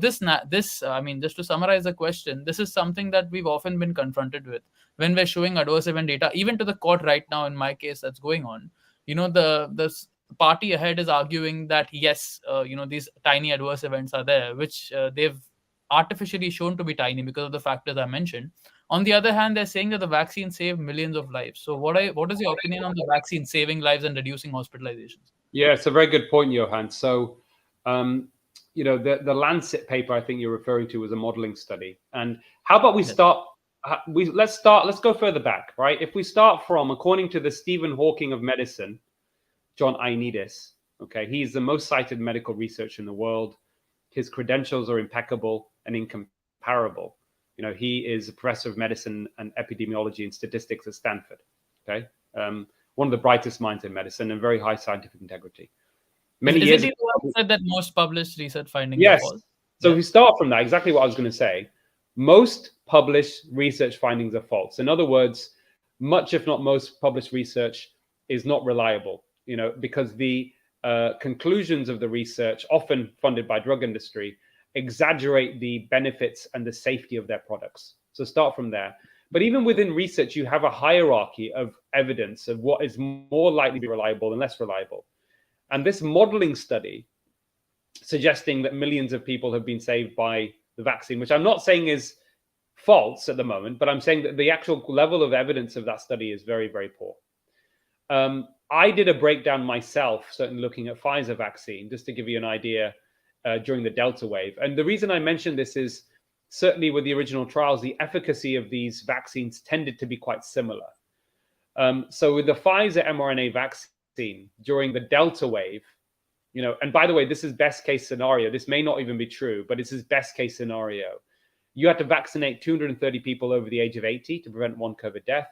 I mean, just to summarize the question, this is something that we've often been confronted with when we're showing adverse event data, even to the court right now, in my case, that's going on. The party ahead is arguing that, yes, these tiny adverse events are there, which they've artificially shown to be tiny because of the factors I mentioned. On the other hand, they're saying that the vaccine saved millions of lives. So what is your opinion on the vaccine saving lives and reducing hospitalizations? Yeah, it's a very good point, Johan. So, the Lancet paper I think you're referring to was a modeling study. And how about we start? Let's go further back, right? If we start from, according to the Stephen Hawking of medicine, John Ioannidis, okay, he's the most cited medical researcher in the world. His credentials are impeccable and incomparable. He is a professor of medicine and epidemiology and statistics at Stanford. Okay, one of the brightest minds in medicine and very high scientific integrity. Many years ago, said that most published research findings yes. are false. So if we start from that, exactly what I was going to say. Most published research findings are false. In other words, much, if not most, published research is not reliable. Because the conclusions of the research, often funded by drug industry, exaggerate the benefits and the safety of their products. So start from there. But even within research, you have a hierarchy of evidence of what is more likely to be reliable and less reliable. And this modeling study suggesting that millions of people have been saved by the vaccine, which I'm not saying is false at the moment, but I'm saying that the actual level of evidence of that study is very, very poor. I did a breakdown myself, certainly looking at Pfizer vaccine, just to give you an idea during the Delta wave. And the reason I mentioned this is certainly with the original trials, the efficacy of these vaccines tended to be quite similar. So with the Pfizer mRNA vaccine during the Delta wave, and by the way, this is best case scenario. This may not even be true, but this is best case scenario. You had to vaccinate 230 people over the age of 80 to prevent one COVID death,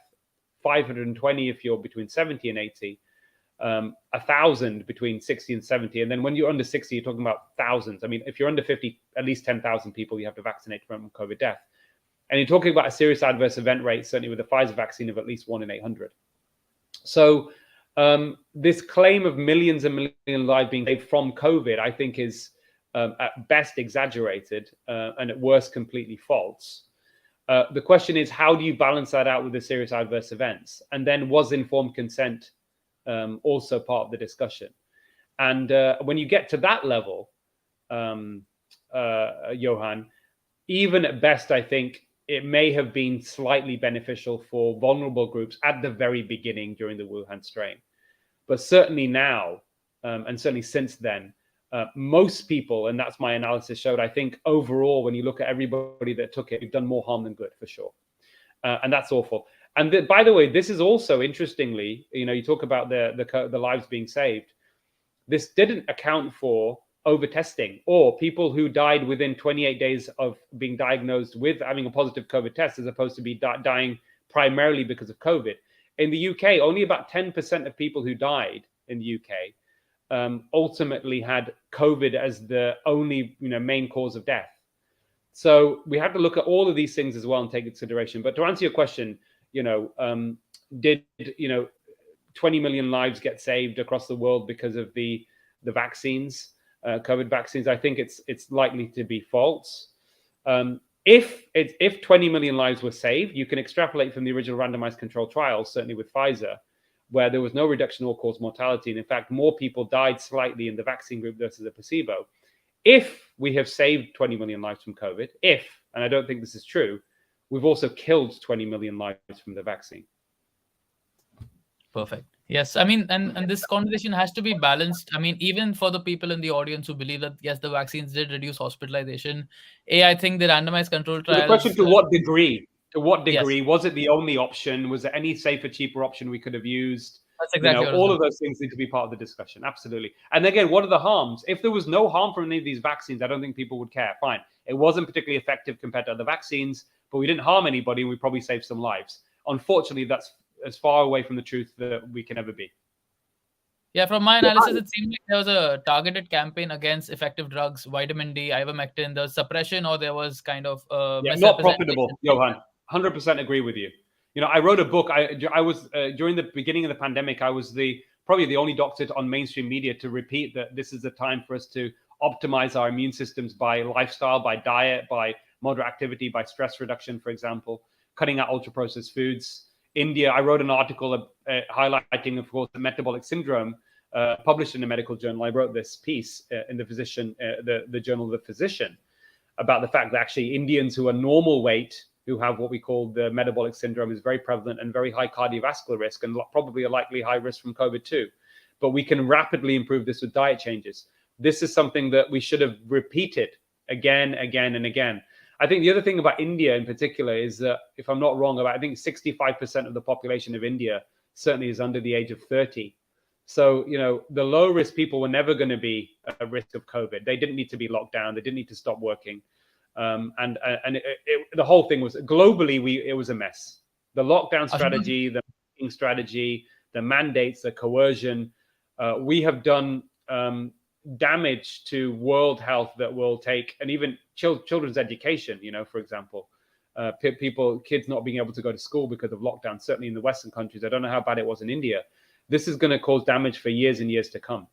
520 if you're between 70 and 80, 1,000 between 60 and 70. And then when you're under 60, you're talking about thousands. I mean, if you're under 50, at least 10,000 people you have to vaccinate to prevent one COVID death. And you're talking about a serious adverse event rate, certainly with the Pfizer vaccine, of at least 1 in 800. So this claim of millions and millions lives being saved from COVID, I think is at best exaggerated and at worst completely false. The question is, how do you balance that out with the serious adverse events? And then was informed consent also part of the discussion? And when you get to that level, Johan, even at best, I think it may have been slightly beneficial for vulnerable groups at the very beginning during the Wuhan strain. But certainly now, and certainly since then, most people, and that's my analysis showed, I think overall, when you look at everybody that took it, we've done more harm than good for sure. And that's awful. And by the way, this is also interestingly, you talk about the lives being saved. This didn't account for over-testing or people who died within 28 days of being diagnosed with having a positive COVID test, as opposed to be dying primarily because of COVID. In the UK, only about 10% of people who died in the UK ultimately had COVID as the only main cause of death. So we have to look at all of these things as well and take into consideration. But to answer your question, did 20 million lives get saved across the world because of the vaccines, COVID vaccines? I think it's likely to be false. If 20 million lives were saved, you can extrapolate from the original randomized controlled trials, certainly with Pfizer, where there was no reduction in all-cause mortality. And in fact, more people died slightly in the vaccine group versus the placebo. If we have saved 20 million lives from COVID, and I don't think this is true, we've also killed 20 million lives from the vaccine. Perfect. Yes, I mean, and this conversation has to be balanced. I mean, even for the people in the audience who believe that, yes, the vaccines did reduce hospitalization. I think the randomized control trials... The question, to what degree? To what degree? Yes. Was it the only option? Was there any safer, cheaper option we could have used? That's exactly all of those things need to be part of the discussion. Absolutely. And again, what are the harms? If there was no harm from any of these vaccines, I don't think people would care. Fine. It wasn't particularly effective compared to other vaccines, but we didn't harm anybody and we probably saved some lives. Unfortunately, that's as far away from the truth that we can ever be. Yeah, from my analysis, it seemed like there was a targeted campaign against effective drugs, vitamin D, ivermectin. There was suppression, or there was kind of not profitable, Johan. 100% agree with you. I wrote a book. I was during the beginning of the pandemic, I was the probably the only doctor on mainstream media to repeat that this is the time for us to optimize our immune systems by lifestyle, by diet, by moderate activity, by stress reduction, for example, cutting out ultra-processed foods. India, I wrote an article highlighting, of course, the metabolic syndrome, published in a medical journal. I wrote this piece in the physician, the journal of the physician, about the fact that actually Indians who are normal weight, who have what we call the metabolic syndrome, is very prevalent and very high cardiovascular risk, and probably a likely high risk from COVID too. But we can rapidly improve this with diet changes. This is something that we should have repeated again, and again. I think the other thing about India in particular is that, if I'm not wrong, I think 65% of the population of India certainly is under the age of 30. So, you know, the low risk people were never going to be at risk of COVID. They didn't need to be locked down. They didn't need to stop working. The whole thing was globally, it was a mess. The lockdown strategy, the strategy, the mandates, the coercion, we have done damage to world health that will take, and even children's education, you know, for example, kids not being able to go to school because of lockdown, certainly in the Western countries. I don't know how bad it was in India. This is going to cause damage for years and years to come.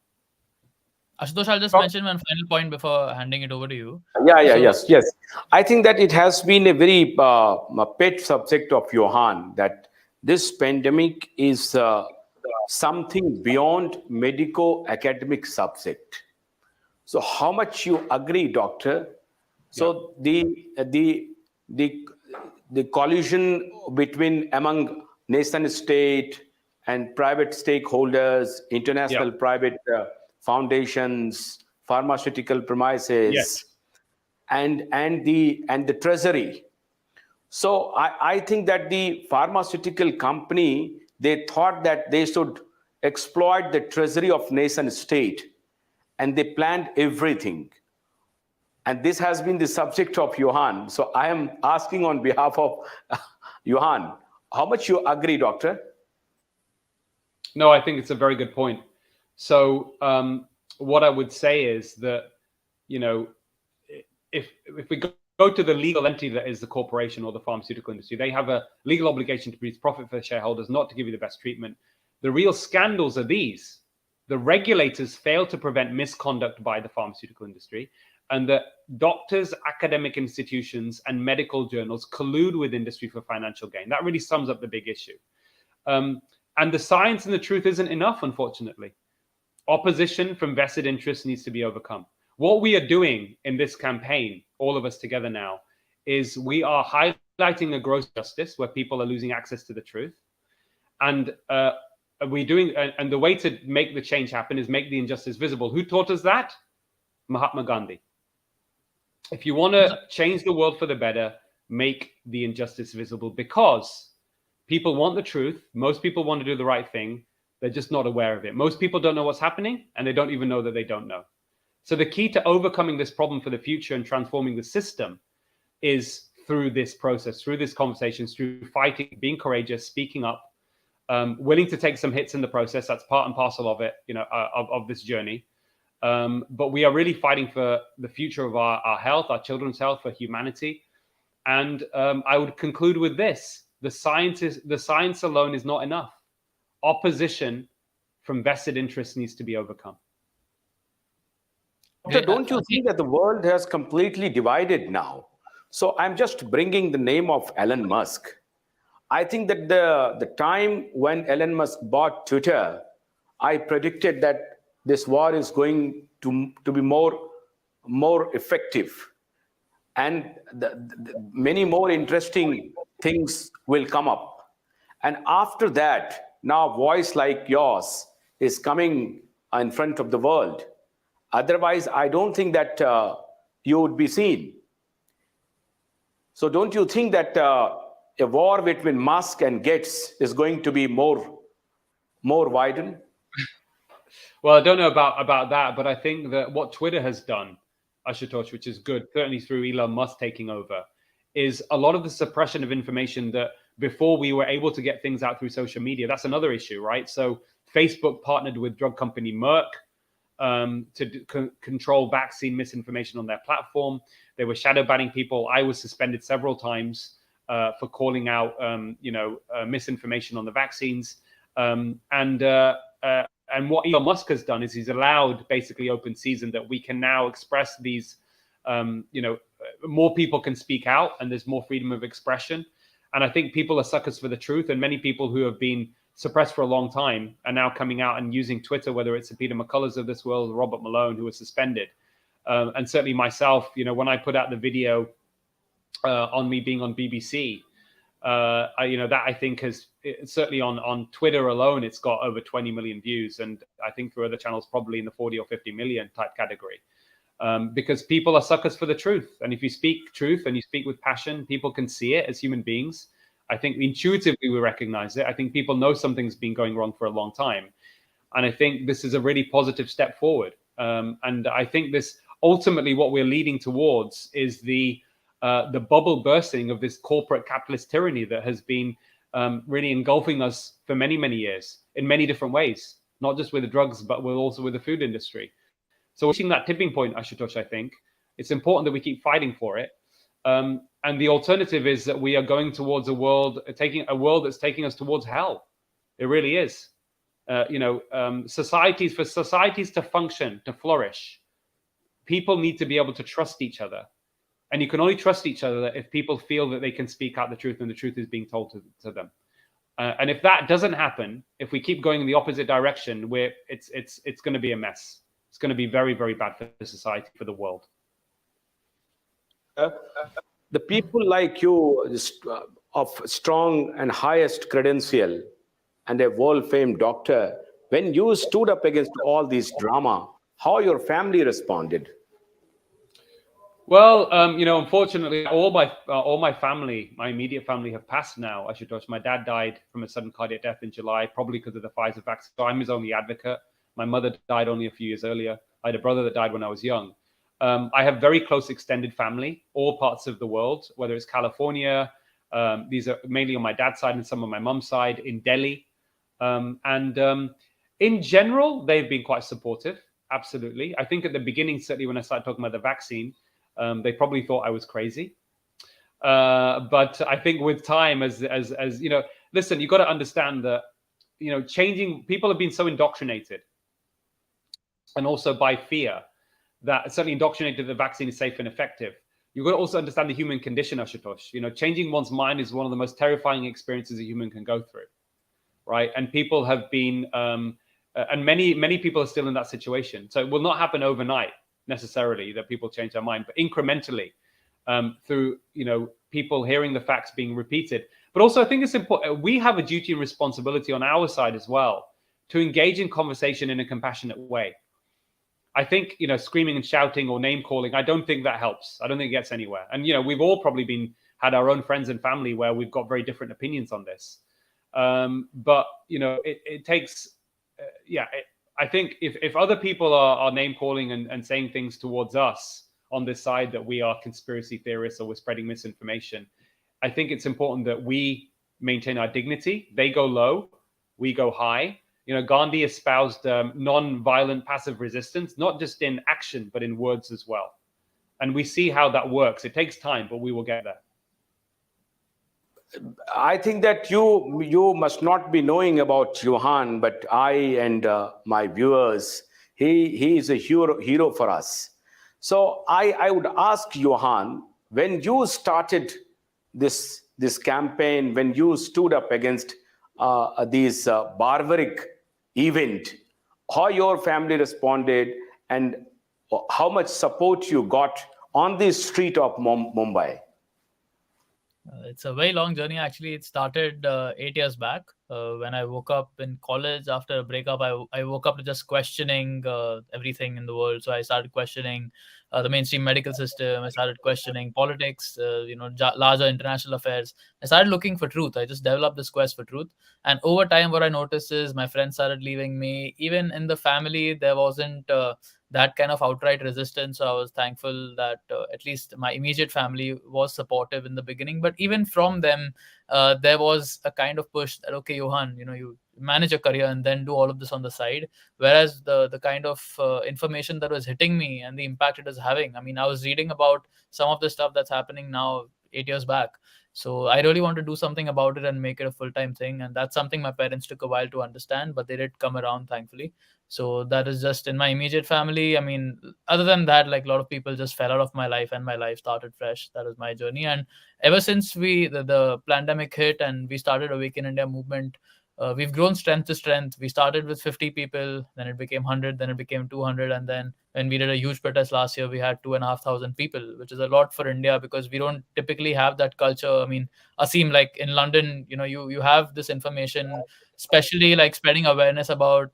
Ashutosh, I'll just mention one final point before handing it over to you. Yes. I think that it has been a very pet subject of Johan, that this pandemic is something beyond medico-academic subject. So how much you agree, doctor? So the collision among nation state and private stakeholders, international private foundations, pharmaceutical premises, and the treasury. So I think that the pharmaceutical company, they thought that they should exploit the treasury of nation state, and they planned everything. And this has been the subject of Johan. So I am asking on behalf of Johan, how much you agree, doctor? No, I think it's a very good point. So what I would say is that, you know, if we go to the legal entity that is the corporation or the pharmaceutical industry, they have a legal obligation to produce profit for the shareholders, not to give you the best treatment. The real scandals are these. The regulators fail to prevent misconduct by the pharmaceutical industry, and that doctors, academic institutions, and medical journals collude with industry for financial gain. That really sums up the big issue. And the science and the truth isn't enough, unfortunately. Opposition from vested interests needs to be overcome. What we are doing in this campaign, all of us together now, is we are highlighting a gross justice where people are losing access to the truth. And and the way to make the change happen is make the injustice visible. Who taught us that? Mahatma Gandhi. If you want to change the world for the better, make the injustice visible, because people want the truth. Most people want to do the right thing. They're just not aware of it. Most people don't know what's happening, and they don't even know that they don't know. So the key to overcoming this problem for the future and transforming the system is through this process, through this conversation, through fighting, being courageous, speaking up, willing to take some hits in the process. That's part and parcel of it, you know, of this journey. But we are really fighting for the future of our health, our children's health, for humanity. And I would conclude with this: the science alone is not enough. Opposition from vested interests needs to be overcome. So don't you think that the world has completely divided now? So I'm just bringing the name of Elon Musk. I think that the time when Elon Musk bought Twitter, I predicted that this war is going to be more effective, and many more interesting things will come up. And after that, now a voice like yours is coming in front of the world. Otherwise, I don't think that you would be seen. So don't you think that a war between Musk and Gates is going to be more widened? Well, I don't know about that, but I think that what Twitter has done, Ashutosh, which is good, certainly through Elon Musk taking over, is a lot of the suppression of information that before we were able to get things out through social media. That's another issue, right? So Facebook partnered with drug company Merck to control vaccine misinformation on their platform. They were shadow banning people. I was suspended several times for calling out, misinformation on the vaccines. And and what Elon Musk has done is he's allowed basically open season, that we can now express these, more people can speak out, and there's more freedom of expression. And I think people are suckers for the truth, and many people who have been suppressed for a long time are now coming out and using Twitter, whether it's the Peter McCullers of this world, Robert Malone, who was suspended. And certainly myself, when I put out the video on me being on BBC, that I think has certainly on Twitter alone, it's got over 20 million views. And I think through other channels, probably in the 40 or 50 million type category. Because people are suckers for the truth. And if you speak truth and you speak with passion, people can see it as human beings. I think intuitively we recognize it. I think people know something's been going wrong for a long time. And I think this is a really positive step forward. And I think this ultimately what we're leading towards is the bubble bursting of this corporate capitalist tyranny that has been really engulfing us for many, many years in many different ways, not just with the drugs, but also with the food industry. So reaching that tipping point, Ashutosh, I think it's important that we keep fighting for it. And the alternative is that we are going towards a world that's taking us towards hell. It really is. Societies to function, to flourish, people need to be able to trust each other. And you can only trust each other if people feel that they can speak out the truth and the truth is being told to them. And if that doesn't happen, if we keep going in the opposite direction, it's going to be a mess. It's going to be very, very bad for the society, for the world. The people like you, of strong and highest credential and a world-famed doctor, when you stood up against all this drama, how your family responded? Well, unfortunately, all my family, my immediate family, have passed now. Ashutosh, my dad died from a sudden cardiac death in July, probably because of the Pfizer vaccine. So I'm his only advocate. My mother died only a few years earlier. I had a brother that died when I was young. I have very close extended family, all parts of the world, whether it's California. These are mainly on my dad's side and some on my mum's side in Delhi. In general, they've been quite supportive. Absolutely. I think at the beginning, certainly when I started talking about the vaccine, they probably thought I was crazy. But I think with time, as listen, you've got to understand that, changing, people have been so indoctrinated, and also by fear, that certainly indoctrinated the vaccine is safe and effective. You've got to also understand the human condition, Ashutosh. Changing one's mind is one of the most terrifying experiences a human can go through, right? And people have been, and many people are still in that situation. So it will not happen overnight necessarily that people change their mind, but incrementally, through people hearing the facts being repeated. But also, I think it's important. We have a duty and responsibility on our side as well to engage in conversation in a compassionate way. I think, screaming and shouting or name calling, I don't think that helps. I don't think it gets anywhere. And, we've all probably had our own friends and family where we've got very different opinions on this. But, it takes, I think if other people are name calling and saying things towards us on this side that we are conspiracy theorists or we're spreading misinformation, I think it's important that we maintain our dignity. They go low, we go high. Gandhi espoused non-violent passive resistance, not just in action, but in words as well. And we see how that works. It takes time, but we will get there. I think that you must not be knowing about Johan, but I and my viewers, he is a hero for us. So I would ask Johan, when you started this campaign, when you stood up against these barbaric event, how your family responded and how much support you got on the street of Mumbai? It's a very long journey. Actually, it started 8 years back when I woke up in college after a breakup. I woke up to just questioning everything in the world. So I started questioning the mainstream medical system. I started questioning politics, larger international affairs. I started looking for truth. I just developed this quest for truth. And over time, what I noticed is my friends started leaving me. Even in the family, there wasn't that kind of outright resistance. So I was thankful that at least my immediate family was supportive in the beginning. But even from them, there was a kind of push that, okay, Johan, you manage a career and then do all of this on the side. Whereas the kind of information that was hitting me and the impact it was having, I mean, I was reading about some of the stuff that's happening now 8 years back. So I really want to do something about it and make it a full-time thing. And that's something my parents took a while to understand, but they did come around, thankfully. So that is just in my immediate family. I mean, other than that, like a lot of people just fell out of my life and my life started fresh. That was my journey. And ever since the pandemic hit and we started Awaken India movement, we've grown strength to strength. We started with 50 people, then it became 100, then it became 200. And then when we did a huge protest last year, we had 2,500 people, which is a lot for India because we don't typically have that culture. I mean, Aseem, like in London, you have this information, especially like spreading awareness about,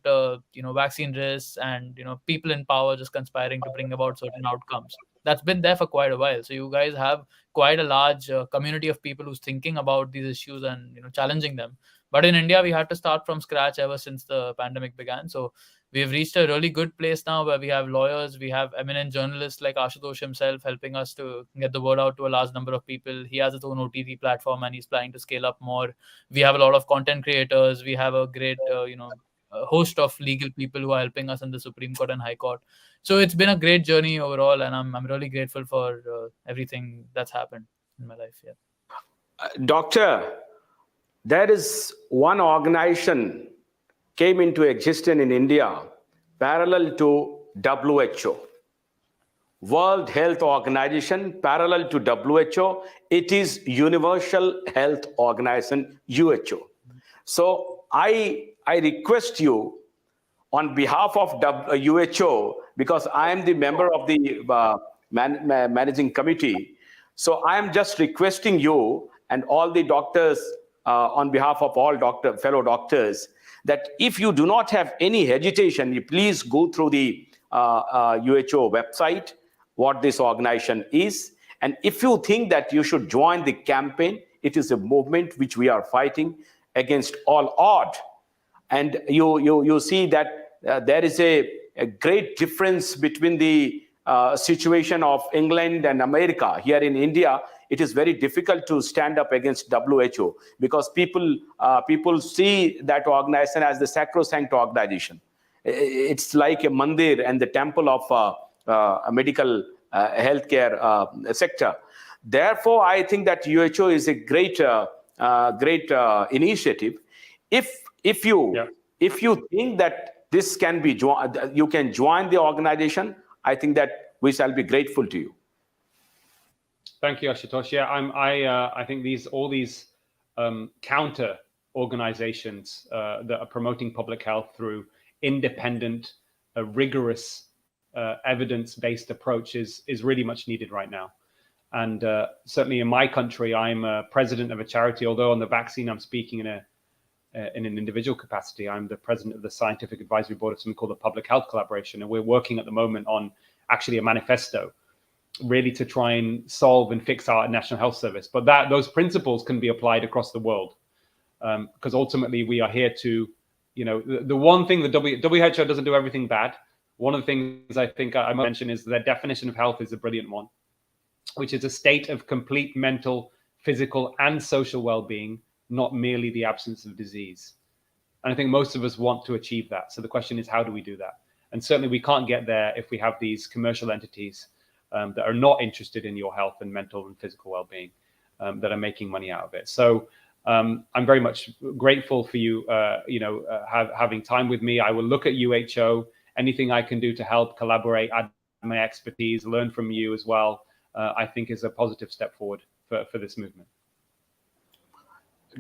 vaccine risks and, people in power just conspiring to bring about certain outcomes. That's been there for quite a while. So you guys have quite a large community of people who's thinking about these issues and, challenging them. But in India, we had to start from scratch ever since the pandemic began. So we've reached a really good place now where we have lawyers, we have eminent journalists like Ashutosh himself helping us to get the word out to a large number of people. He has his own OTT platform and he's planning to scale up more. We have a lot of content creators. We have a great, a host of legal people who are helping us in the Supreme Court and High Court. So it's been a great journey overall, and I'm really grateful for everything that's happened in my life. Yeah. Doctor, there is one organization came into existence in India parallel to WHO. World Health Organization, parallel to WHO, it is Universal Health Organization, WHO. So I request you on behalf of WHO, because I am the member of the managing committee. So I am just requesting you and all the doctors on behalf of all fellow doctors, that if you do not have any hesitation, you please go through the WHO website, what this organization is. And if you think that you should join the campaign, it is a movement which we are fighting against all odds. And you see that there is a great difference between the situation of England and America. Here in India, it is very difficult to stand up against WHO because people see that organization as the sacrosanct organization. It's like a mandir and the temple of a medical healthcare sector. Therefore, I think that WHO is a great initiative. If you think that this can be you can join the organization, I think that we shall be grateful to you. Thank you, Ashutosh. Yeah, I think all these counter organizations that are promoting public health through independent, rigorous, evidence-based approach is really much needed right now. And certainly in my country, I'm president of a charity. Although on the vaccine, I'm speaking in an individual capacity. I'm the president of the scientific advisory board of something called the Public Health Collaboration, and we're working at the moment on actually a manifesto, really to try and solve and fix our National Health Service. But those principles can be applied across the world, because ultimately we are here to, the one thing the WHO doesn't do everything bad. One of the things I think I mentioned is their definition of health is a brilliant one, which is a state of complete mental, physical, and social well-being, not merely the absence of disease. And I think most of us want to achieve that. So the question is, how do we do that? And certainly we can't get there if we have these commercial entities that are not interested in your health and mental and physical well-being, that are making money out of it. So I'm very much grateful for you, having time with me. I will look at UHO, anything I can do to help, collaborate, add my expertise, learn from you as well, I think is a positive step forward for this movement.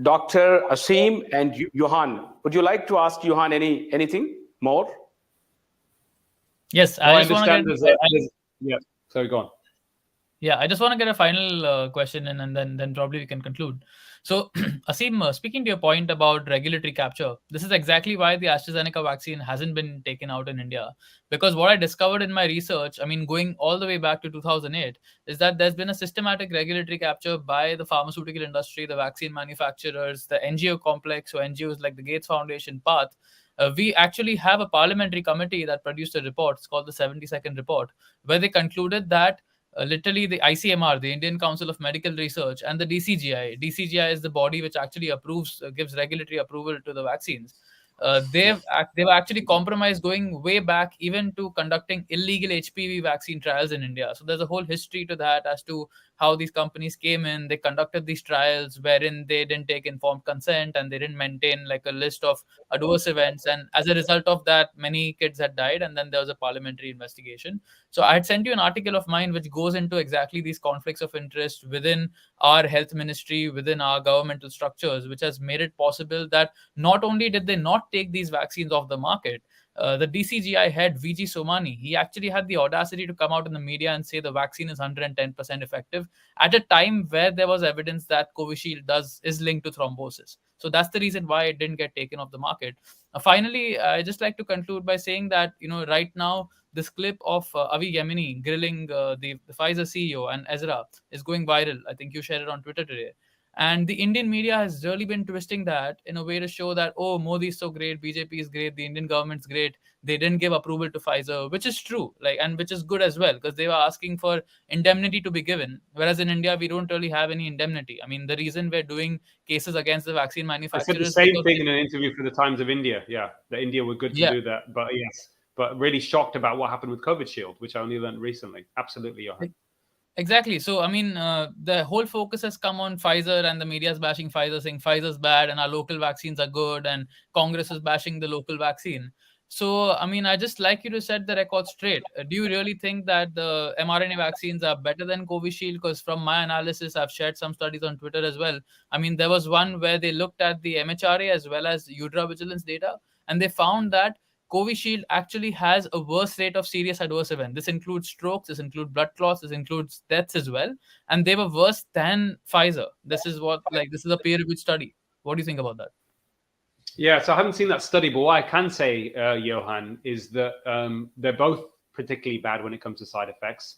Dr. Aseem and Johan, would you like to ask Johan anything more? Yes, I just want to get... Yeah, sorry, go on. Yeah, I just want to get a final question in, and then probably we can conclude. So, Aseem, speaking to your point about regulatory capture, this is exactly why the AstraZeneca vaccine hasn't been taken out in India. Because what I discovered in my research, I mean, going all the way back to 2008, is that there's been a systematic regulatory capture by the pharmaceutical industry, the vaccine manufacturers, the NGO complex, so NGOs like the Gates Foundation, PATH. We actually have a parliamentary committee that produced a report. It's called the 70-second report, where they concluded that literally the ICMR, the Indian Council of Medical Research, and the DCGI is the body which actually gives regulatory approval to the vaccines. They've actually compromised going way back even to conducting illegal HPV vaccine trials in India. So there's a whole history to that as to how these companies came in, they conducted these trials wherein they didn't take informed consent and they didn't maintain like a list of adverse events, and as a result of that many kids had died, and then there was a parliamentary investigation. So I had sent you an article of mine which goes into exactly these conflicts of interest within our health ministry, within our governmental structures, which has made it possible that not only did they not take these vaccines off the market, the DCGI head VG Somani, he actually had the audacity to come out in the media and say the vaccine is 110% effective at a time where there was evidence that Covishield is linked to thrombosis. So that's the reason why it didn't get taken off the market. Finally, I just like to conclude by saying that, right now, this clip of Avi Yemini grilling the Pfizer CEO and Ezra is going viral. I think you shared it on Twitter today. And the Indian media has really been twisting that in a way to show that, oh, Modi is so great, BJP is great, the Indian government's great. They didn't give approval to Pfizer, which is true, and which is good as well, because they were asking for indemnity to be given. Whereas in India, we don't really have any indemnity. I mean, the reason we're doing cases against the vaccine manufacturers. I said the same thing in an interview for the Times of India. Yeah, that India were good to do that. But yes, but really shocked about what happened with Covishield, which I only learned recently. Absolutely, Johan. Exactly. So, I mean, the whole focus has come on Pfizer, and the media is bashing Pfizer, saying Pfizer's bad and our local vaccines are good, and Congress is bashing the local vaccine. So, I mean, I just like you to set the record straight. Do you really think that the mRNA vaccines are better than Covishield? Because from my analysis, I've shared some studies on Twitter as well. I mean, there was one where they looked at the MHRA as well as UDRA vigilance data, and they found that Covishield actually has a worse rate of serious adverse event. This includes strokes, this includes blood clots, this includes deaths as well. And they were worse than Pfizer. This is a peer-reviewed study. What do you think about that? Yeah, so I haven't seen that study, but what I can say, Johan, is that they're both particularly bad when it comes to side effects.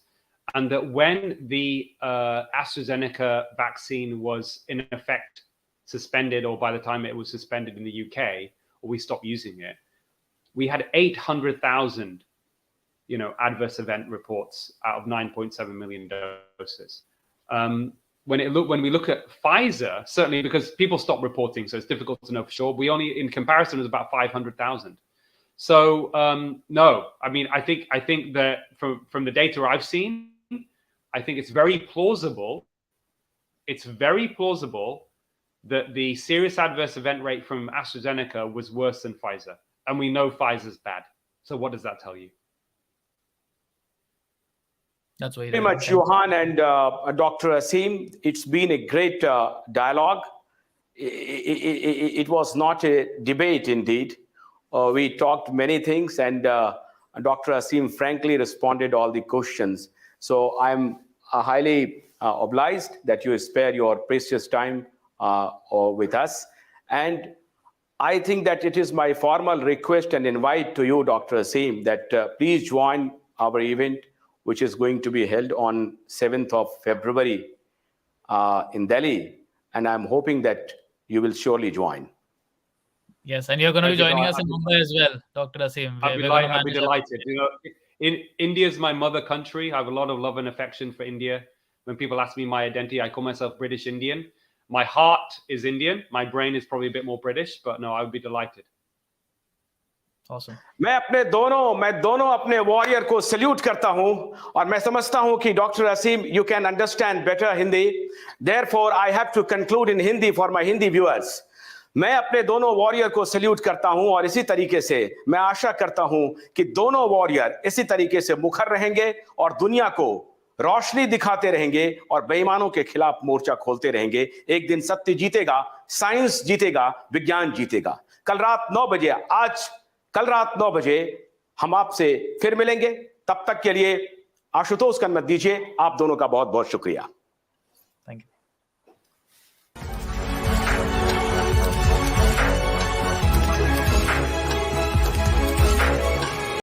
And that when the AstraZeneca vaccine was in effect suspended, or by the time it was suspended in the UK, or we stopped using it, we had 800,000, adverse event reports out of 9.7 million doses. When we look at Pfizer, certainly because people stopped reporting, so it's difficult to know for sure. We only, in comparison, it was about 500,000. So no, I mean, I think that from the data I've seen, I think it's very plausible. It's very plausible that the serious adverse event rate from AstraZeneca was worse than Pfizer. And we know Pfizer's bad. So what does that tell you? That's very much, Johan and Dr. Aseem. It's been a great dialogue. It was not a debate, indeed. We talked many things, and Dr. Aseem frankly responded all the questions. So I'm highly obliged that you spare your precious time with us. And I think that it is my formal request and invite to you, Dr. Aseem, that please join our event, which is going to be held on 7th of February in Delhi. And I'm hoping that you will surely join. Yes, and you're going to be joining us in Mumbai as well, Dr. Aseem. I'll be delighted. India is my mother country. I have a lot of love and affection for India. When people ask me my identity, I call myself British Indian. My heart is Indian. My brain is probably a bit more British, but no, I would be delighted. Awesome. मैं दोनों अपने warrior को salute करता हूं, और मैं समझता हूं कि doctor Aseem, you can understand better Hindi. Therefore, I have to conclude in Hindi for my Hindi viewers. मैं अपने दोनों वॉरियर को सल्यूट करता हूं, और इसी तरीके से मैं आशा करता हूं कि दोनों वॉरियर इसी तरीके से मुखर रहेंगे और दुनिया को रोशनी दिखाते रहेंगे और बेईमानों के खिलाफ मोर्चा खोलते रहेंगे. एक दिन सत्य जीतेगा, साइंस जीतेगा, विज्ञान जीतेगा. कल रात 9 बजे हम आपसे फिर मिलेंगे. तब तक के लिए आशुतोष कन्नत दीजिए. आप दोनों का बहुत बहुत शुक्रिया.